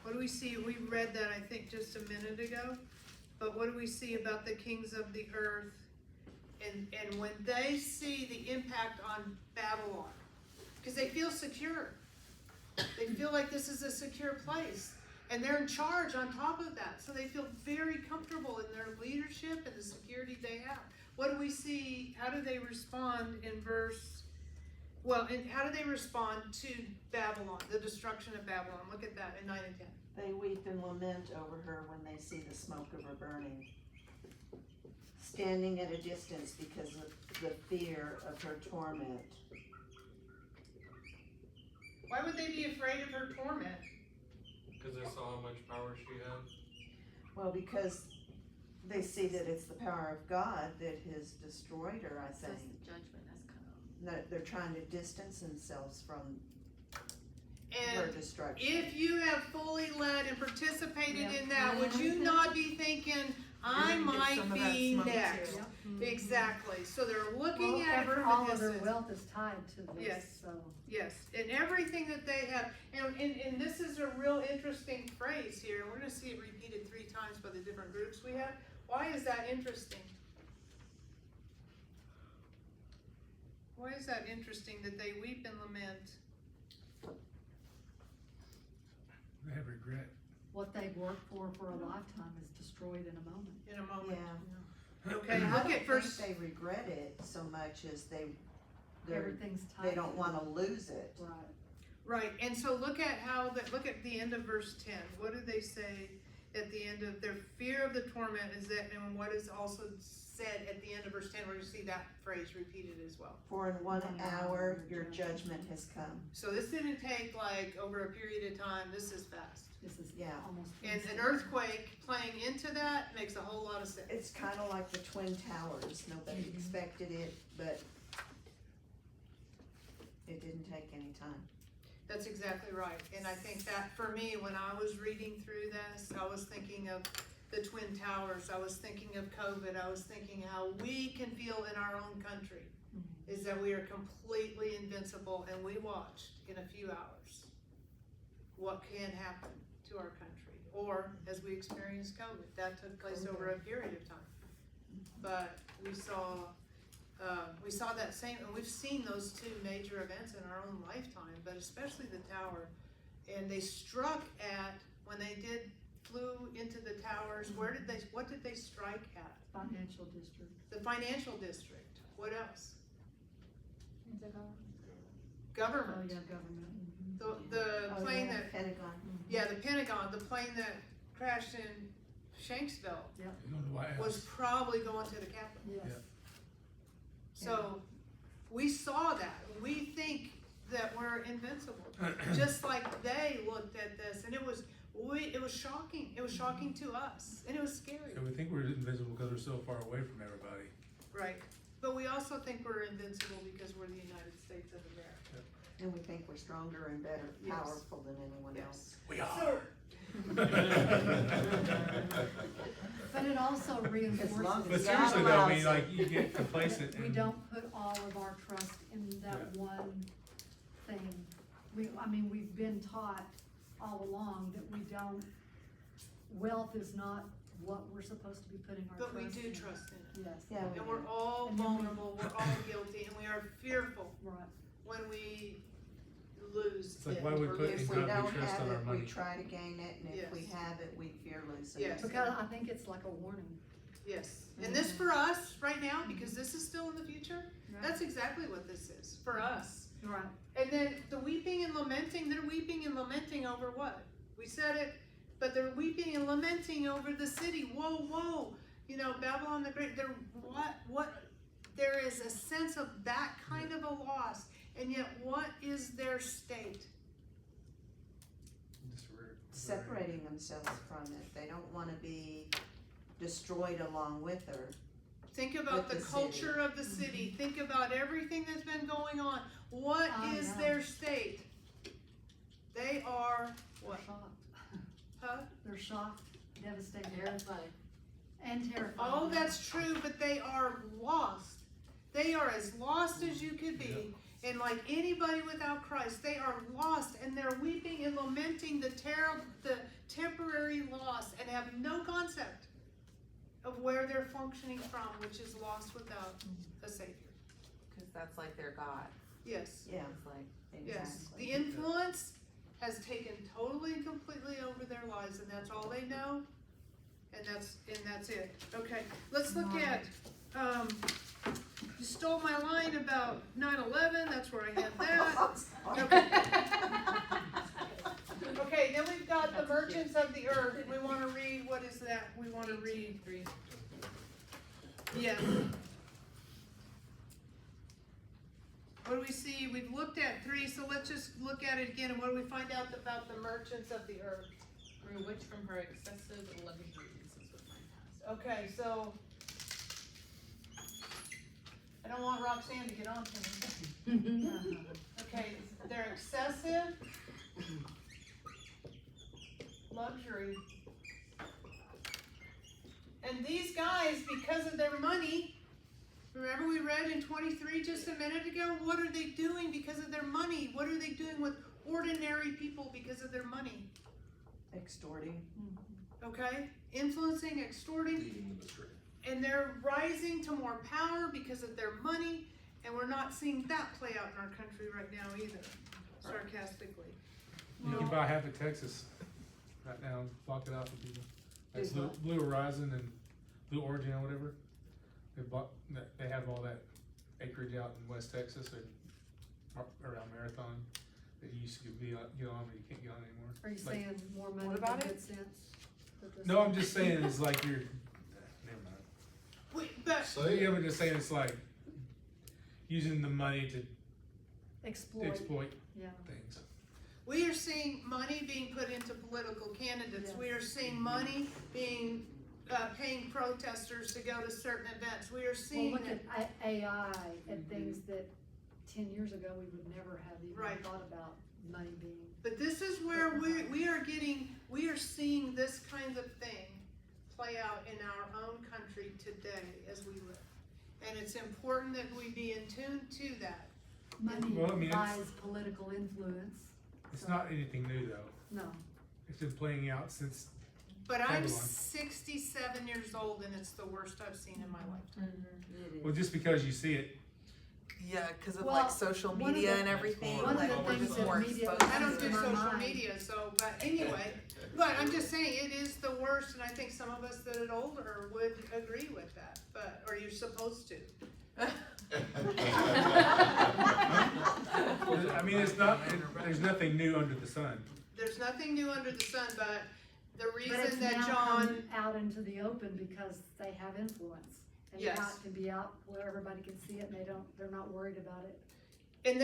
What do we see? We read that, I think, just a minute ago. But what do we see about the kings of the earth? And when they see the impact on Babylon, because they feel secure. They feel like this is a secure place. And they're in charge on top of that. So they feel very comfortable in their leadership and the security they have. What do we see? How do they respond in how do they respond to Babylon, the destruction of Babylon? Look at that in 9 and 10. They weep and lament over her when they see the smoke of her burning, standing at a distance because of the fear of her torment. Why would they be afraid of her torment? Because they saw how much power she had. Well, because they see that it's the power of God that has destroyed her, I Says think. the judgment has come. They're trying to distance themselves from her And destruction. if you have fully led and participated Yeah. in that, would you not be thinking, I You're gonna get might some of that be smoke, next? too. Yep. Exactly, so they're looking Well, at it from all a of their distance. wealth is tied to this, Yes. so. Yes, and everything that they have, and this is a real interesting phrase here, and we're gonna see it repeated 3 times by the different groups we have. Why is that interesting? Why is that interesting that they weep and lament? They have regret. What they've worked for a lifetime is destroyed in a moment. In a moment. Yeah. Okay, I look don't at think verse, they regret it so much as they're, Everything's tied. they don't to wanna lose it. Right. right, and so look at look at the end of verse 10. What do they say at the end of their fear of the torment is that, and what is also said at the end of verse 10, we're gonna see that phrase repeated as well. For in 1 1 hour hour your your judgment has come. So this didn't take like over a period of time, this is fast. This is Yeah. almost. And an instant. earthquake playing into that makes a whole lot of sense. It's kinda like the Twin Towers, nobody Mhm. expected it, but it didn't take any time. That's exactly right, and I think that for me, when I was reading through this, I was thinking of the Twin Towers, I was thinking of COVID, I was thinking how we can feel in our own country. Mhm. is that we are completely invincible, and we watched in a few hours what can happen to our country, or as we experienced COVID, that took place over a period of time. But we saw that same, and we've seen those two major events in our own lifetime, but especially the tower. And they struck at, when they flew into the towers, what did they strike at? Financial district. The financial district. What else? Oh, Government. yeah, government. The Oh, plane yeah, that, Pentagon. yeah, the Pentagon, the plane that crashed in Shanksville You don't know why I was asked. probably going to the Capitol. Yes. So, we saw that. We think that we're invincible. Just like they looked at this, and it was shocking. It was shocking to us, and it was scary. And we think we're invisible because we're so far away from everybody. Right. But we also think we're invincible because we're the United States of America. And we think we're stronger and better, Yes. powerful than anyone Yes. else. We are. So, But it also As reinforces. long But as seriously God though, I allows mean, it. like, you get complacent We and. don't put all of our trust in that one thing. We've been taught all along that we don't, wealth is not what we're supposed to be putting our but trust we in. do trust in it. Yes. Yeah, we And do. we're all And then we- vulnerable, we're all guilty, and we are fearful Right. when we lose It's like, it why we or put lose If in we it. God we don't trust have on our it, money. we try to gain it, and if we Yes. have it, we fear losing Yes. it. Because I think it's like a warning. Yes, and this for us right now, because this is still in the future, that's exactly what this is, for us. Right. And then the weeping and lamenting, they're weeping and lamenting over what? We said it, but they're weeping and lamenting over the city. Whoa, whoa, Babylon the Great, there is a sense of that kind of a loss, and yet what is their state? Just Separating themselves from it. They don't wanna be destroyed along with her. Think about With the the culture city. of the city. Think about everything that's been going on. What I is know. their state? They are They're what? shocked. Huh? They're shocked, devastated, Terrified. and terrified. Oh, that's true, but they are lost. They are as lost as you could be. And like anybody without Christ, they are lost, and they're weeping and lamenting the temporary loss, and have no concept of where they're functioning from, which is lost without a Savior. Cause that's like their God. Yes. Yeah, It's like, Yes, the exactly. influence has taken totally and completely over their lives, and that's all they know, and that's it. Okay, let's look at, you stole my line about 9/11, that's where I had that. Okay, then we've got the merchants of the earth, we wanna read, what is that? We wanna read, 3. yes. What do we see? We've looked at 3, so let's just look at it again, and what do we find out about the merchants of the earth? Through which from her excessive luxuries is what mine has. Okay, so I don't want Roxanne to get on to me. Okay, they're excessive luxury. And these guys, because of their money, remember we read in 23 just a minute ago, what are they doing because of their money? What are they doing with ordinary people because of their money? Extorting. Okay, influencing, extorting. Leading them astray. And they're rising to more power because of their money, and we're not seeing that play out in our country right now either, sarcastically. You can buy half of Texas right now and block it off for people. Like Do Blue Horizon and Blue Origin or whatever. They have all that acreage out in West Texas and around Marathon that you used to get on, but you can't get on anymore. Are you Like- saying more money What about than it? good sense? That this- No, I'm just saying it's like you're, never mind. Wait, but Say Yeah, it. I'm just saying it's like using the money to exploit Yeah. things. we are seeing money being put into political candidates. Yes. We are seeing money being, paying protesters to go to certain events. We are Well, seeing look that. at AI and things that 10 years ago we would never have even Right. thought about money being. But this is where we are seeing this kind of thing play out in our own country today as we live. And it's important that we be in tune to that. Money Well, I mean, it's- buys political influence, It's not anything new though. no. It's been playing out since, But I'm Babylon. 67 years old and it's the worst I've seen in my lifetime. well, just because you see it, Yeah, because of Well, like social one of media the- and everything. one of like, the we're things just that more media- exposed I don't to do it. social Online. media, so, but anyway, but I'm just saying, it is the worst, and I think some of us that are older would agree with that, but, or you're supposed to. I mean, it's not, there's nothing new under the sun. There's nothing new under the sun, but the But it's reason that now John, come out into the open because they have influence. And Yes. now it can be out where everybody can see it and they're not worried about it. and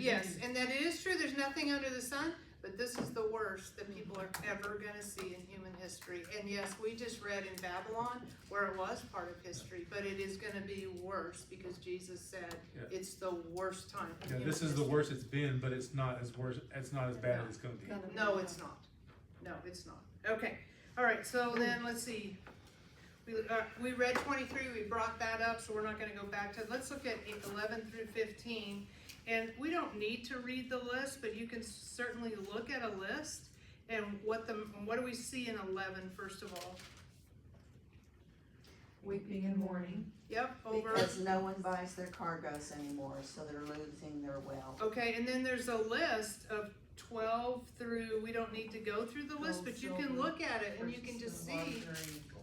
yes, and that it is true, there's nothing under the sun, but this is the worst that people are ever gonna see in human history. And yes, we just read in Babylon where it was part of history, but it is gonna be worse because Jesus said Yeah. it's the worst time in Yeah, human this is the history. worst it's been, but it's not as worse, it's not as bad as it's gonna be. Gonna be, No, it's not. No, it's not. Okay, all right, so then, let's see. We read 23, we brought that up, so we're not gonna go back to it. Let's look at 11 through 15. And we don't need to read the list, but you can certainly look at a list. And what do we see in 11, first of all? Weeping and mourning. Yep, over. Because no one buys their cargoes anymore, so they're losing their wealth. Okay, and then there's a list of 12 through, we don't need to go through the list, but you can look at it and you can just see.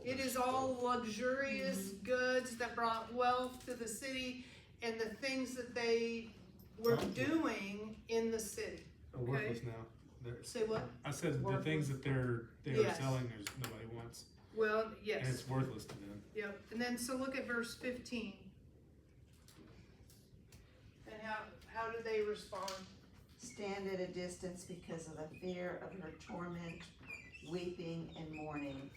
It is all luxurious goods that brought wealth to the city and the things that they were doing in the city. They're worthless now. They're- Say what? I said the things that they're Yes. selling, there's nobody wants, Well, and yes, it's worthless to them. yep. And then, so look at verse 15. And how do they respond? Stand at a distance because of the fear of her torment, weeping and mourning.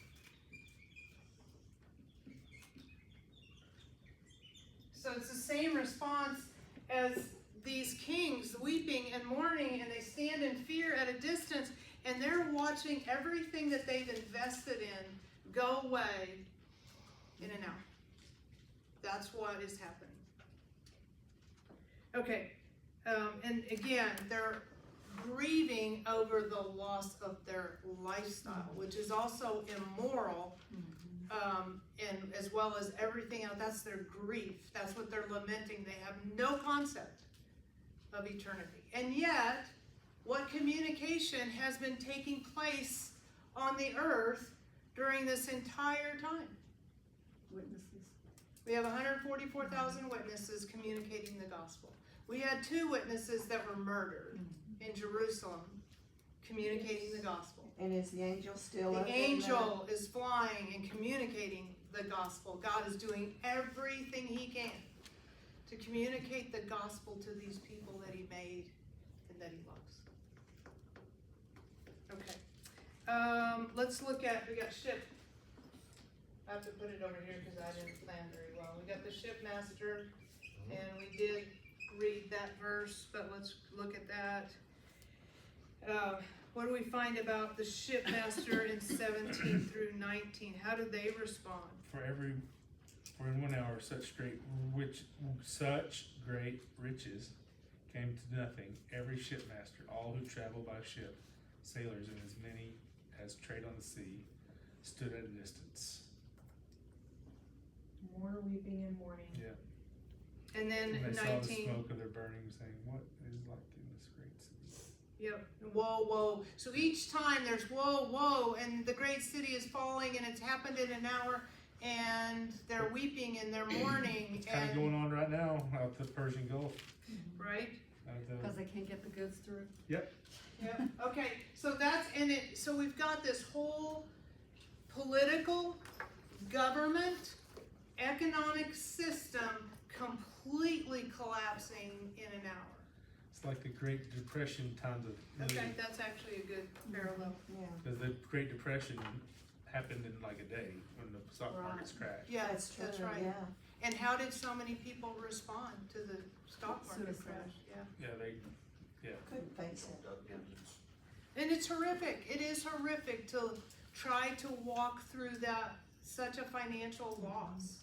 So it's the same response as these kings weeping and mourning, and they stand in fear at a distance, and they're watching everything that they've invested in go away in an hour. That's what is happening. Okay, and again, they're grieving over the loss of their lifestyle, which is also immoral. And as well as everything else, that's their grief. That's what they're lamenting. They have no concept of eternity. And yet, what communication has been taking place on the earth during this entire time? Witnesses. We have 144,000 witnesses communicating the gospel. We had 2 witnesses that were murdered in Jerusalem communicating the gospel. And is the angel still The up in angel is flying and communicating the gospel. God is doing everything he can to communicate the gospel to these people that he made and that he loves. Okay. Let's look at, we got ship. I have to put it over here because I didn't plan very well. We got the shipmaster, and we did read that verse, but let's look at that. What do we find about the shipmaster in 17 through 19? How do they respond? For in 1 hour, such great riches came to nothing. Every shipmaster, all who travel by ship, sailors, and as many as trade on the sea, stood at a distance. More weeping and mourning. Yeah. And then And they saw the 19. smoke of their burning, saying, "What is like in this great city?" Yep. Whoa, whoa. So each time there's whoa, whoa, and the great city is falling, and it's happened in an hour, and they're weeping and they're mourning, It's kind of and going on right now out the Persian Gulf. right. Because they can't get the goods through. Yep. Okay. So that's in it. So we've got this whole political, government, economic system completely collapsing in an hour. It's like the Great Depression times of Okay, that's actually a good parallel. Yeah. because the Great Depression happened in like a day when the stock Right. markets crashed. Yeah, That's true, that's right. yeah. And how did so many people respond to the stock market Suicide. crash? Yeah. Yeah, Couldn't face it. And it's horrific. It is horrific to try to walk through that, such a financial loss.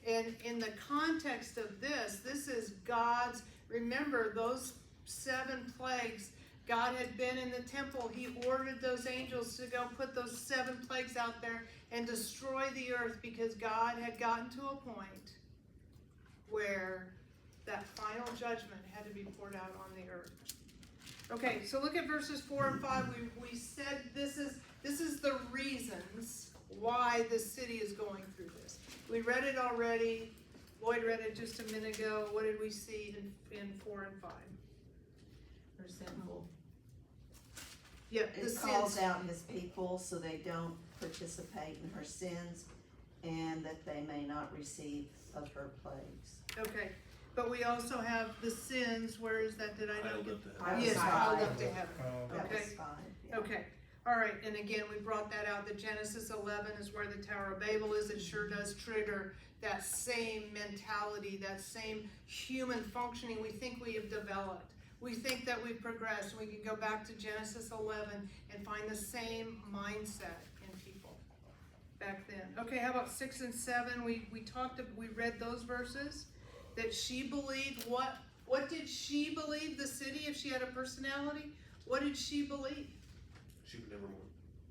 And in the context of this is God's, remember those 7 plagues, God had been in the temple. He ordered those angels to go put those 7 plagues out there and destroy the earth because God had gotten to a point where that final judgment had to be poured out on the earth. Okay, so look at verses 4 and 5. We said this is the reasons why the city is going through this. We read it already. Lloyd read it just a minute ago. What did we see in 4 and 5? They're sinful. Yep, the It calls sins. out his people so they don't participate in her sins and that they may not receive of her plagues. Okay, but we also have the sins. Where is that? Did I not Piled get? up to heaven. Yes, Five. piled up to heaven. That Okay. was 5, yeah. Okay, all right, and again, we brought that out, that Genesis 11 is where the Tower of Babel is. It sure does trigger that same mentality, that same human functioning we think we have developed. We think that we've progressed, and we can go back to Genesis 11 and find the same mindset in people back then. Okay, how about 6 and 7? We read those verses, that she believed what did she believe, the city, if she had a personality? What did she believe? She would never mourn.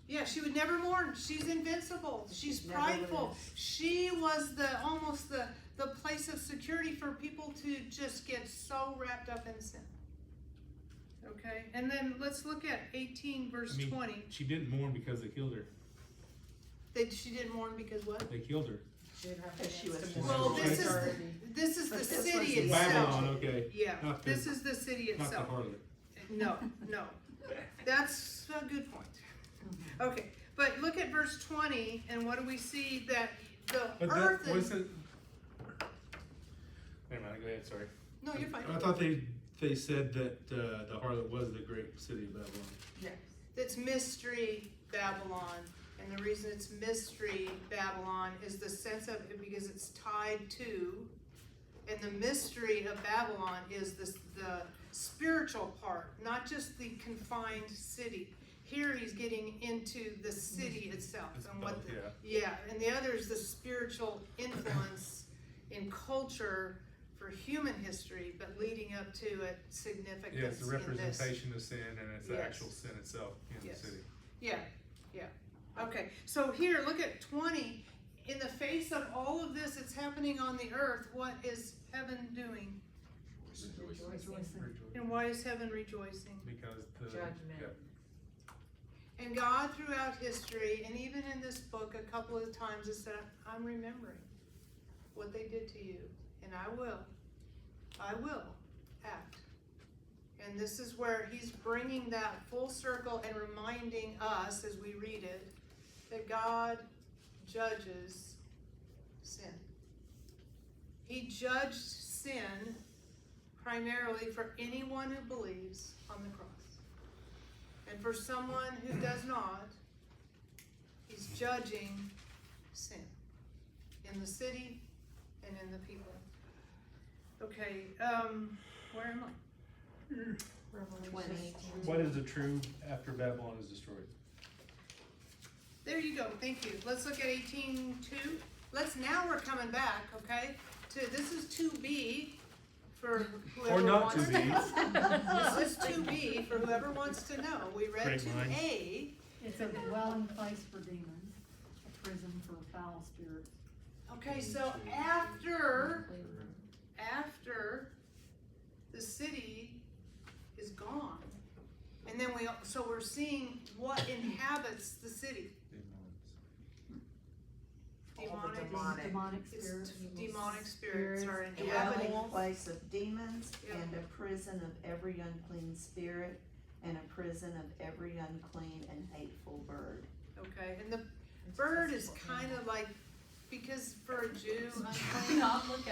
Yeah, she would never mourn. She's invincible. She's Never prideful. lose. She was almost the place of security for people to just get so wrapped up in sin. Okay, and then let's look at 18 verse 20. She didn't mourn because they killed her. She didn't mourn because what? They killed her. She'd have Because she was to Well, this is miserable. this is the But this city was the itself. Babylon, okay. Yeah, Not the- this is the city Not the itself. harlot. No. That's a good point. Okay, but look at verse 20, and what do we see? That the But earth that, is. was it? Never mind, go ahead, sorry. No, you're fine. I thought they said that, the harlot was the great city of Babylon. Yes. It's mystery Babylon, and the reason it's mystery Babylon is the sense of it because it's tied to, and the mystery of Babylon is the spiritual part, not just the confined city. Here he's getting into the city itself It's and what both, the, yeah. and the other is the spiritual influence in culture for human history, but leading up to it significance Yeah, it's the in this. representation of sin and it's the Yes. actual sin itself in Yes. the city. Yeah. Okay, so here, look at 20. In the face of all of this that's happening on the earth, what is heaven doing? Rejoicing. And why is heaven rejoicing? Because the. Judgment. Yep. And God throughout history, and even in this book a couple of times, has said, I'm remembering what they did to you, and I will act. And this is where he's bringing that full circle and reminding us as we read it, that God judges sin. He judged sin primarily for anyone who believes on the cross. And for someone who does not, he's judging sin in the city and in the people. Okay, where am I? Revelation 20. What is the true after Babylon is destroyed? There you go, thank you. Let's look at 18:2. Now we're coming back, okay? This is 2B for whoever Or not wants to to be. This is 2B for whoever wants to know. We read Great mind. 2A. It's a dwelling place for demons, a prison for foul spirits. Okay, so after the city is gone, and then we're seeing what inhabits the city. All the Demonic. Demonic It's spirits. demonic spirits are A inhabiting. dwelling place of demons Yep. and a prison of every unclean spirit and a prison of every unclean and hateful bird. Okay, and the bird is kind of like, because for a Jew, unclean,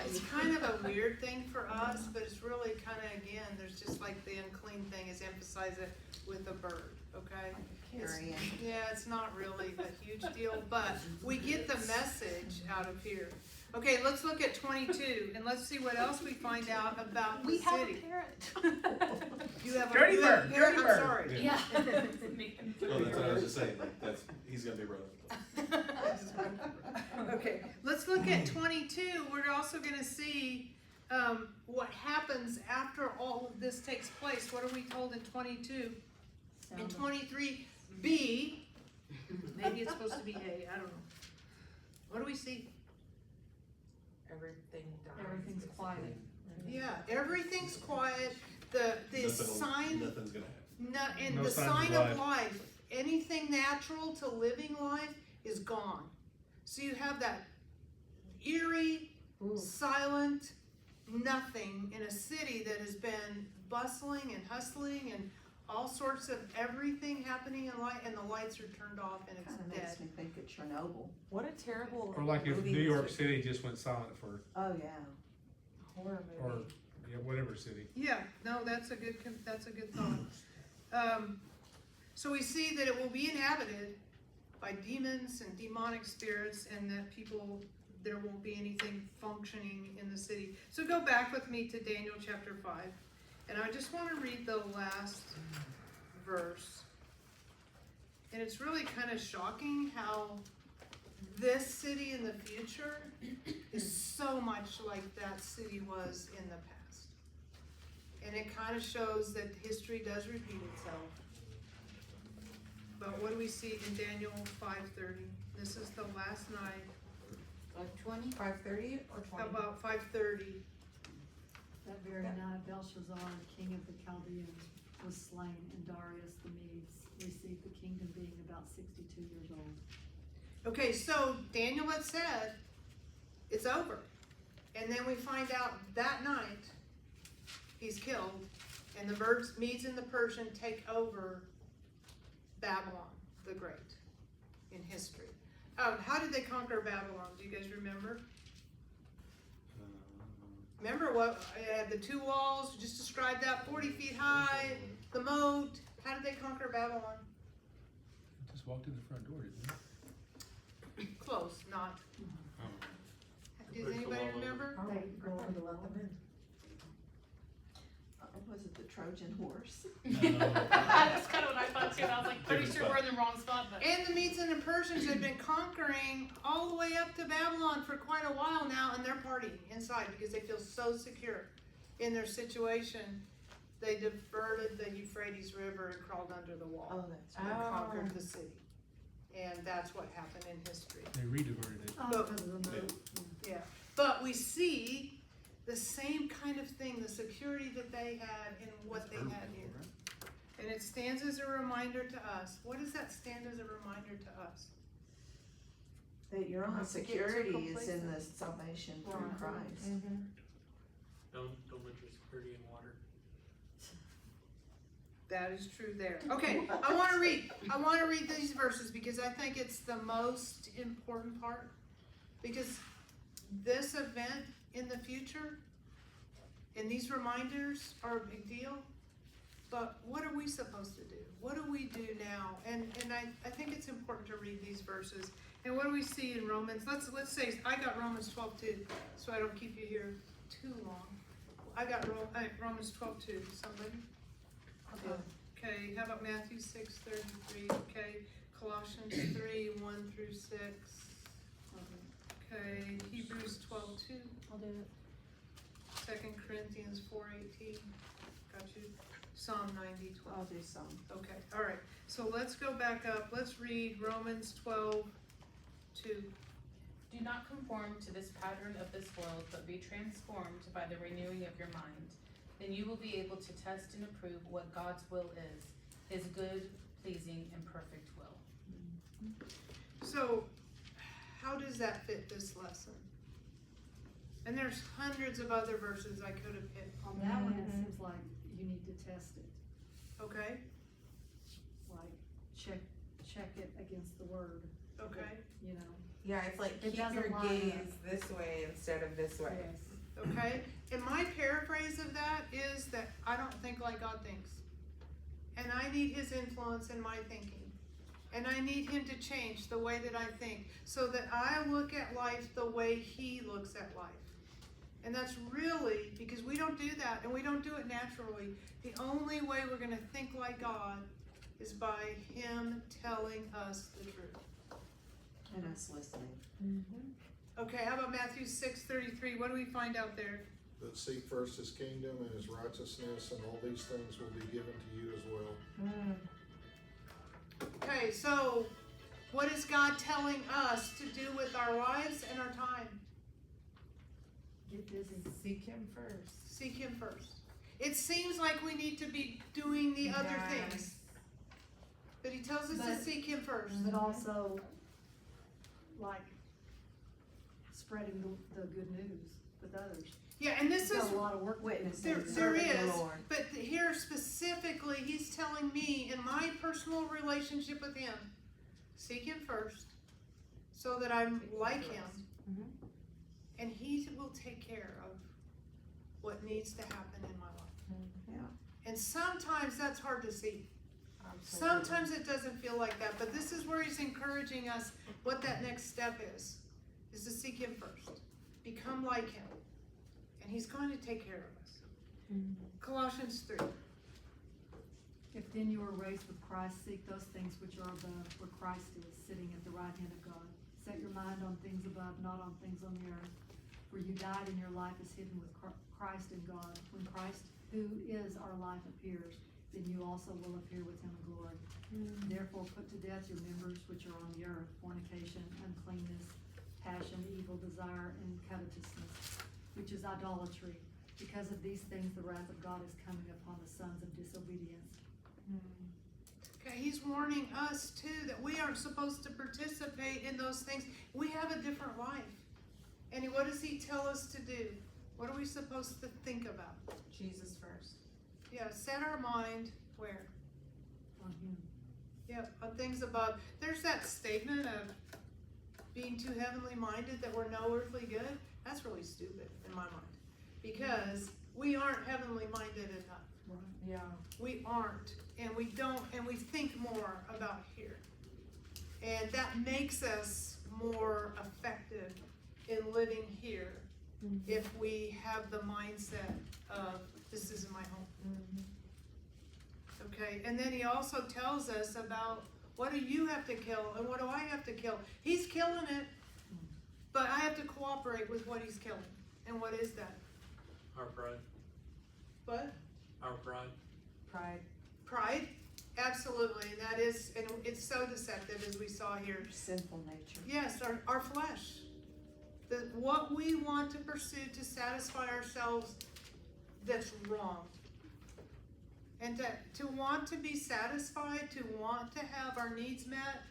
it's kind of a weird thing for us, but it's really kind of, again, there's just like the unclean thing is emphasize it with a bird, okay? Carrion. Yeah, it's not really a huge deal, but we get the message out of here. Okay, let's look at 22, and let's see what else we find out about the We have a city. parrot. You have a Dirty you have a bird, parrot? dirty I'm bird. sorry. Yeah. Well, that's what I was just saying, like, he's gonna be running. Okay, Okay, let's look at 22. We're also gonna see, what happens after all of this takes place. What are we told in 22? In 23B, maybe it's supposed to be A, I don't know. What do we see? Everything dies. Everything's quiet. Yeah, everything's quiet, the sign, Nothing's gonna happen. and No the signs sign of of life, anything natural to living life is gone. So you have that eerie, silent nothing in a city that has been bustling and hustling and all sorts of everything happening in light, and the lights are turned off and it's Kinda dead. makes me think of Chernobyl. What a terrible Or like if movie New was York written. City just went silent for, Oh, yeah. Horror or, movie. yeah, whatever city. Yeah, no, that's a good thought. So we see that it will be inhabited by demons and demonic spirits, and that there won't be anything functioning in the city. So go back with me to Daniel chapter 5, and I just want to read the last verse. And it's really kind of shocking how this city in the future is so much like that city was in the past. And it kind of shows that history does repeat itself. But what do we see in Daniel 5:30? This is the last night. 5:20? 5:30 or 20? About 5:30. That very night Belshazzar, king of the Chaldeans, was slain, and Darius the Medes received the kingdom, being about 62 years old. Okay, so Daniel had said, it's over. And then we find out that night, he's killed, and the Medes and the Persian take over Babylon the Great in history. How did they conquer Babylon? Do you guys remember? Remember what, the two walls, just described that, 40 feet high, the moat. How did they conquer Babylon? Just walked in the front door, didn't they? Close, not. Does anybody remember? Was it the Trojan horse? That's kind of what I thought too, and I was like, pretty sure we're in the wrong spot, but. And the Medes and the Persians had been conquering all the way up to Babylon for quite a while now, and they're partying inside because they feel so secure in their situation. They diverted the Euphrates River and crawled under the wall. Oh, that's And right. conquered the city. And that's what happened in history. They rediverted it. Oh, But- because of the moat. Yeah, but we see the same kind of thing, the security that they had and what they had here. And it stands as a reminder to us. What does that stand as a reminder to us? That your only Not to get too security is in complacent. the salvation through Right. Christ. Mm-hmm. Don't put your security in water. That is true there. Okay, I wanna read these verses because I think it's the most important part. Because this event in the future and these reminders are a big deal. But what are we supposed to do? What do we do now? And I think it's important to read these verses. And what do we see in Romans? Let's say, I got Romans 12:2, so I don't keep you here too long. I got Romans 12:2, somebody? Okay, how about Matthew 6:33, okay, Colossians 3:1-6. Okay, Hebrews 12:2. I'll do it. 2 Corinthians 4:18, got you. Psalm 90:12. I'll do some. Okay, all right. So let's go back up. Let's read Romans 12:2. Do not conform to this pattern of this world, but be transformed by the renewing of your mind. Then you will be able to test and approve what God's will is, his good, pleasing, and perfect will. So, how does that fit this lesson? And there's hundreds of other verses I could have picked. On that one, it seems like you need to test it, Okay, like check it against the word, okay, you know. Yeah, it's like It keep doesn't your line up. gaze this way instead of this way. Yes. okay. And my paraphrase of that is that I don't think like God thinks. And I need his influence in my thinking. And I need him to change the way that I think so that I look at life the way he looks at life. And that's really, because we don't do that and we don't do it naturally. The only way we're going to think like God is by him telling us the truth. And us listening. Okay, how about Matthew 6:33? What do we find out there? But seek first his kingdom and his righteousness, and all these things will be given to you as well. Okay, so what is God telling us to do with our lives and our time? Get busy. Seek him first. Seek him first. It seems like we need to be doing the other Yes. things, but he tells us to But- seek him first. But also, like, spreading the good news with others. Yeah, and this There's is, a lot of work Witnesses, there serving the is, Lord. but here specifically, he's telling me in my personal relationship with him, seek him first, so that I'm like him. Mhm. And he will take care of what needs to happen in my life. Yeah. And sometimes that's hard to see. Absolutely. Sometimes it doesn't feel like that, but this is where he's encouraging us what that next step is to seek him first. Become like him. And he's going to take care of us. Colossians 3. If then you are raised with Christ, seek those things which are above, where Christ is, sitting at the right hand of God. Set your mind on things above, not on things on the earth. For you died and your life is hidden with Christ in God. When Christ, who is our life, appears, then you also will appear with him in glory. Therefore put to death your members which are on the earth, fornication, uncleanness, passion, evil desire, and covetousness, which is idolatry. Because of these things the wrath of God is coming upon the sons of disobedience. Okay, he's warning us too that we aren't supposed to participate in those things. We have a different life. And what does he tell us to do? What are we supposed to think about? Jesus first. Yeah, set our mind where? On him. Yep, on things above. There's that statement of being too heavenly minded that we're no earthly good. That's really stupid in my mind. Because we aren't heavenly minded enough. Yeah. We aren't. And we don't, and we think more about here. And that makes us more effective in living here if we have the mindset of this isn't my home. Okay, and then he also tells us about what do you have to kill and what do I have to kill. He's killing it, but I have to cooperate with what he's killing. And what is that? Our pride. What? Our pride. Pride. Pride? Absolutely, and that is, and it's so deceptive as we saw here. Sinful nature. Yes, our flesh. What we want to pursue to satisfy ourselves, that's wrong. And to want to be satisfied, to want to have our needs met,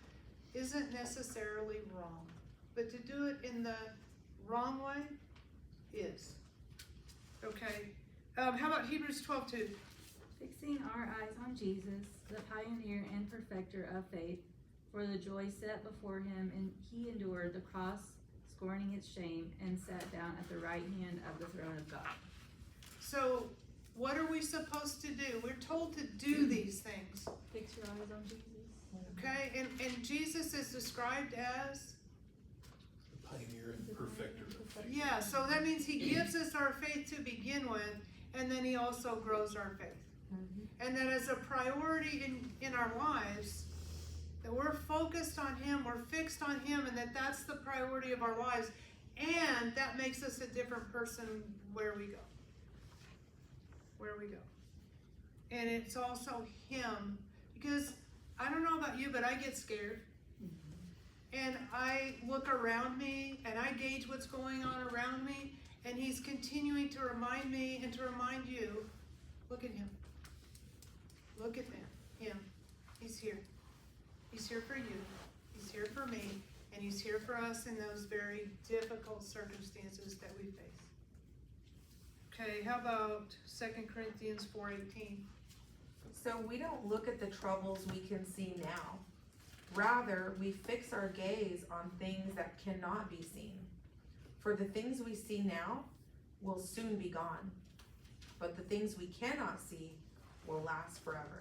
isn't necessarily wrong. But to do it in the wrong way is. Okay, how about Hebrews 12:2? Fixing our eyes on Jesus, the pioneer and perfecter of faith, for the joy set before him, and he endured the cross, scorning its shame, and sat down at the right hand of the throne of God. So, what are we supposed to do? We're told to do these things. Fix your eyes on Jesus. Okay, and Jesus is described as? The pioneer and perfecter. Yeah, so that means he gives us our faith to begin with, and then he also grows our faith. And that as a priority in our lives, that we're focused on him, we're fixed on him, and that's the priority of our lives. And that makes us a different person where we go. Where we go. And it's also him, because I don't know about you, but I get scared. And I look around me and I gauge what's going on around me, and he's continuing to remind me and to remind you, look at him. Look at him. He's here. He's here for you. He's here for me. And he's here for us in those very difficult circumstances that we face. Okay, how about 2 Corinthians 4:18? So we don't look at the troubles we can see now. Rather, we fix our gaze on things that cannot be seen. For the things we see now will soon be gone, but the things we cannot see will last forever.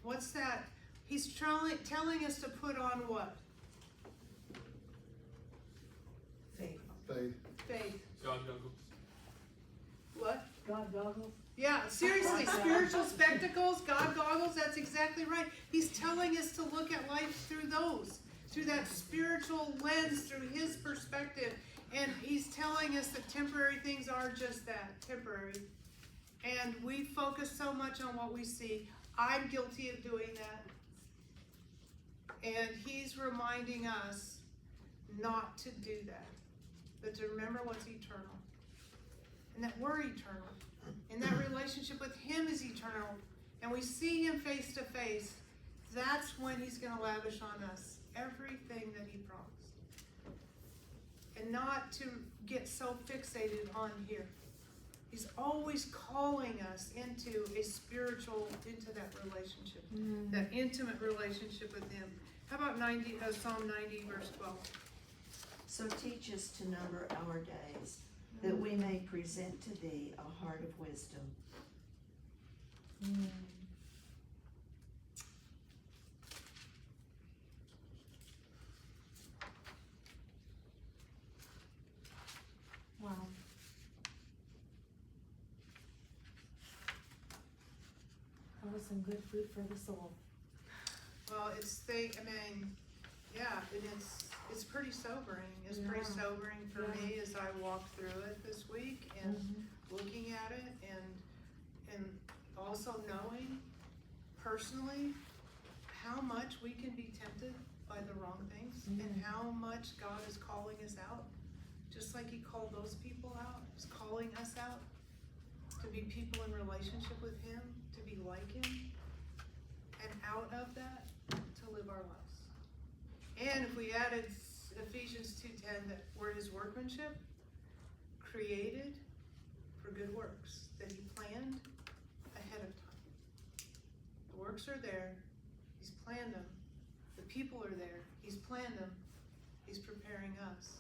What's that? He's telling us to put on what? Faith. Faith. Faith. God goggles. What? God goggles. Yeah, seriously, spiritual spectacles, God goggles, that's exactly right. He's telling us to look at life through those. through that spiritual lens, through his perspective. And he's telling us that temporary things are just that, temporary. And we focus so much on what we see. I'm guilty of doing that. And he's reminding us not to do that, but to remember what's eternal. And that we're eternal. And that relationship with him is eternal. And we see him face to face. That's when he's going to lavish on us everything that he promised. And not to get so fixated on here. He's always calling us into a spiritual, into that relationship, that intimate relationship with him. How about Psalm 90, verse 12? So teach us to number our days, that we may present to thee a heart of wisdom. Wow. That was some good food for the soul. Well, it's pretty sobering. It's pretty sobering for me as I walked through it this week and looking at it and also knowing personally how much we can be tempted by the wrong things and how much God is calling us out. Just like he called those people out, he's calling us out to be people in relationship with him, to be like him, and out of that, to live our lives. And if we added Ephesians 2:10, that we're his workmanship, created for good works, that he planned ahead of time. The works are there, he's planned them. The people are there, he's planned them. He's preparing us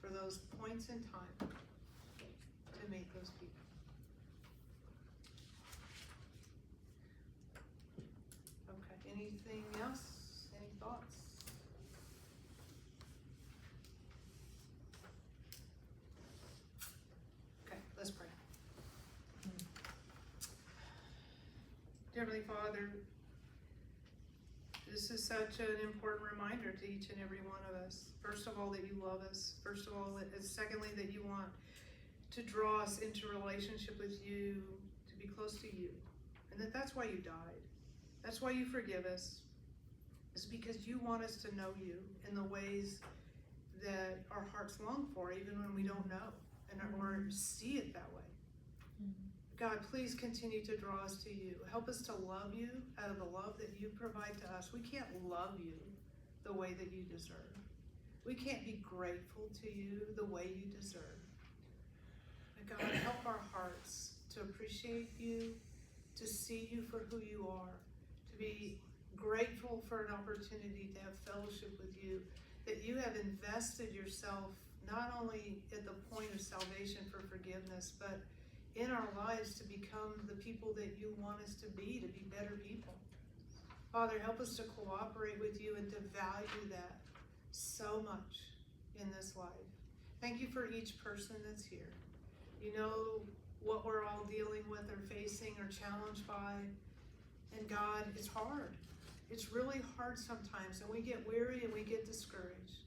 for those points in time to meet those people. Okay, anything else? Any thoughts? Okay, let's pray. Dear Heavenly Father, this is such an important reminder to each and every one of us. First of all, that you love us. First of all, secondly, that you want to draw us into relationship with you, to be close to you. And that's why you died. That's why you forgive us. It's because you want us to know you in the ways that our hearts long for, even when we don't know or see it that way. God, please continue to draw us to you. Help us to love you out of the love that you provide to us. We can't love you the way that you deserve. We can't be grateful to you the way you deserve. But God, help our hearts to appreciate you, to see you for who you are, to be grateful for an opportunity to have fellowship with you, that you have invested yourself not only at the point of salvation for forgiveness, but in our lives to become the people that you want us to be better people. Father, help us to cooperate with you and to value that so much in this life. Thank you for each person that's here. You know what we're all dealing with or facing or challenged by. And God, it's hard. It's really hard sometimes, and we get weary and we get discouraged.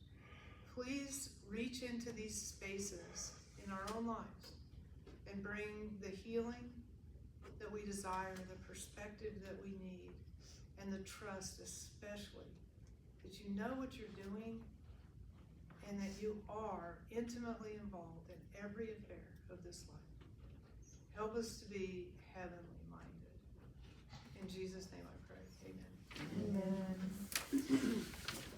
Please reach into these spaces in our own lives and bring the healing that we desire, the perspective that we need, and the trust especially that you know what you're doing and that you are intimately involved in every affair of this life. Help us to be heavenly minded. In Jesus' name I pray, amen. Amen.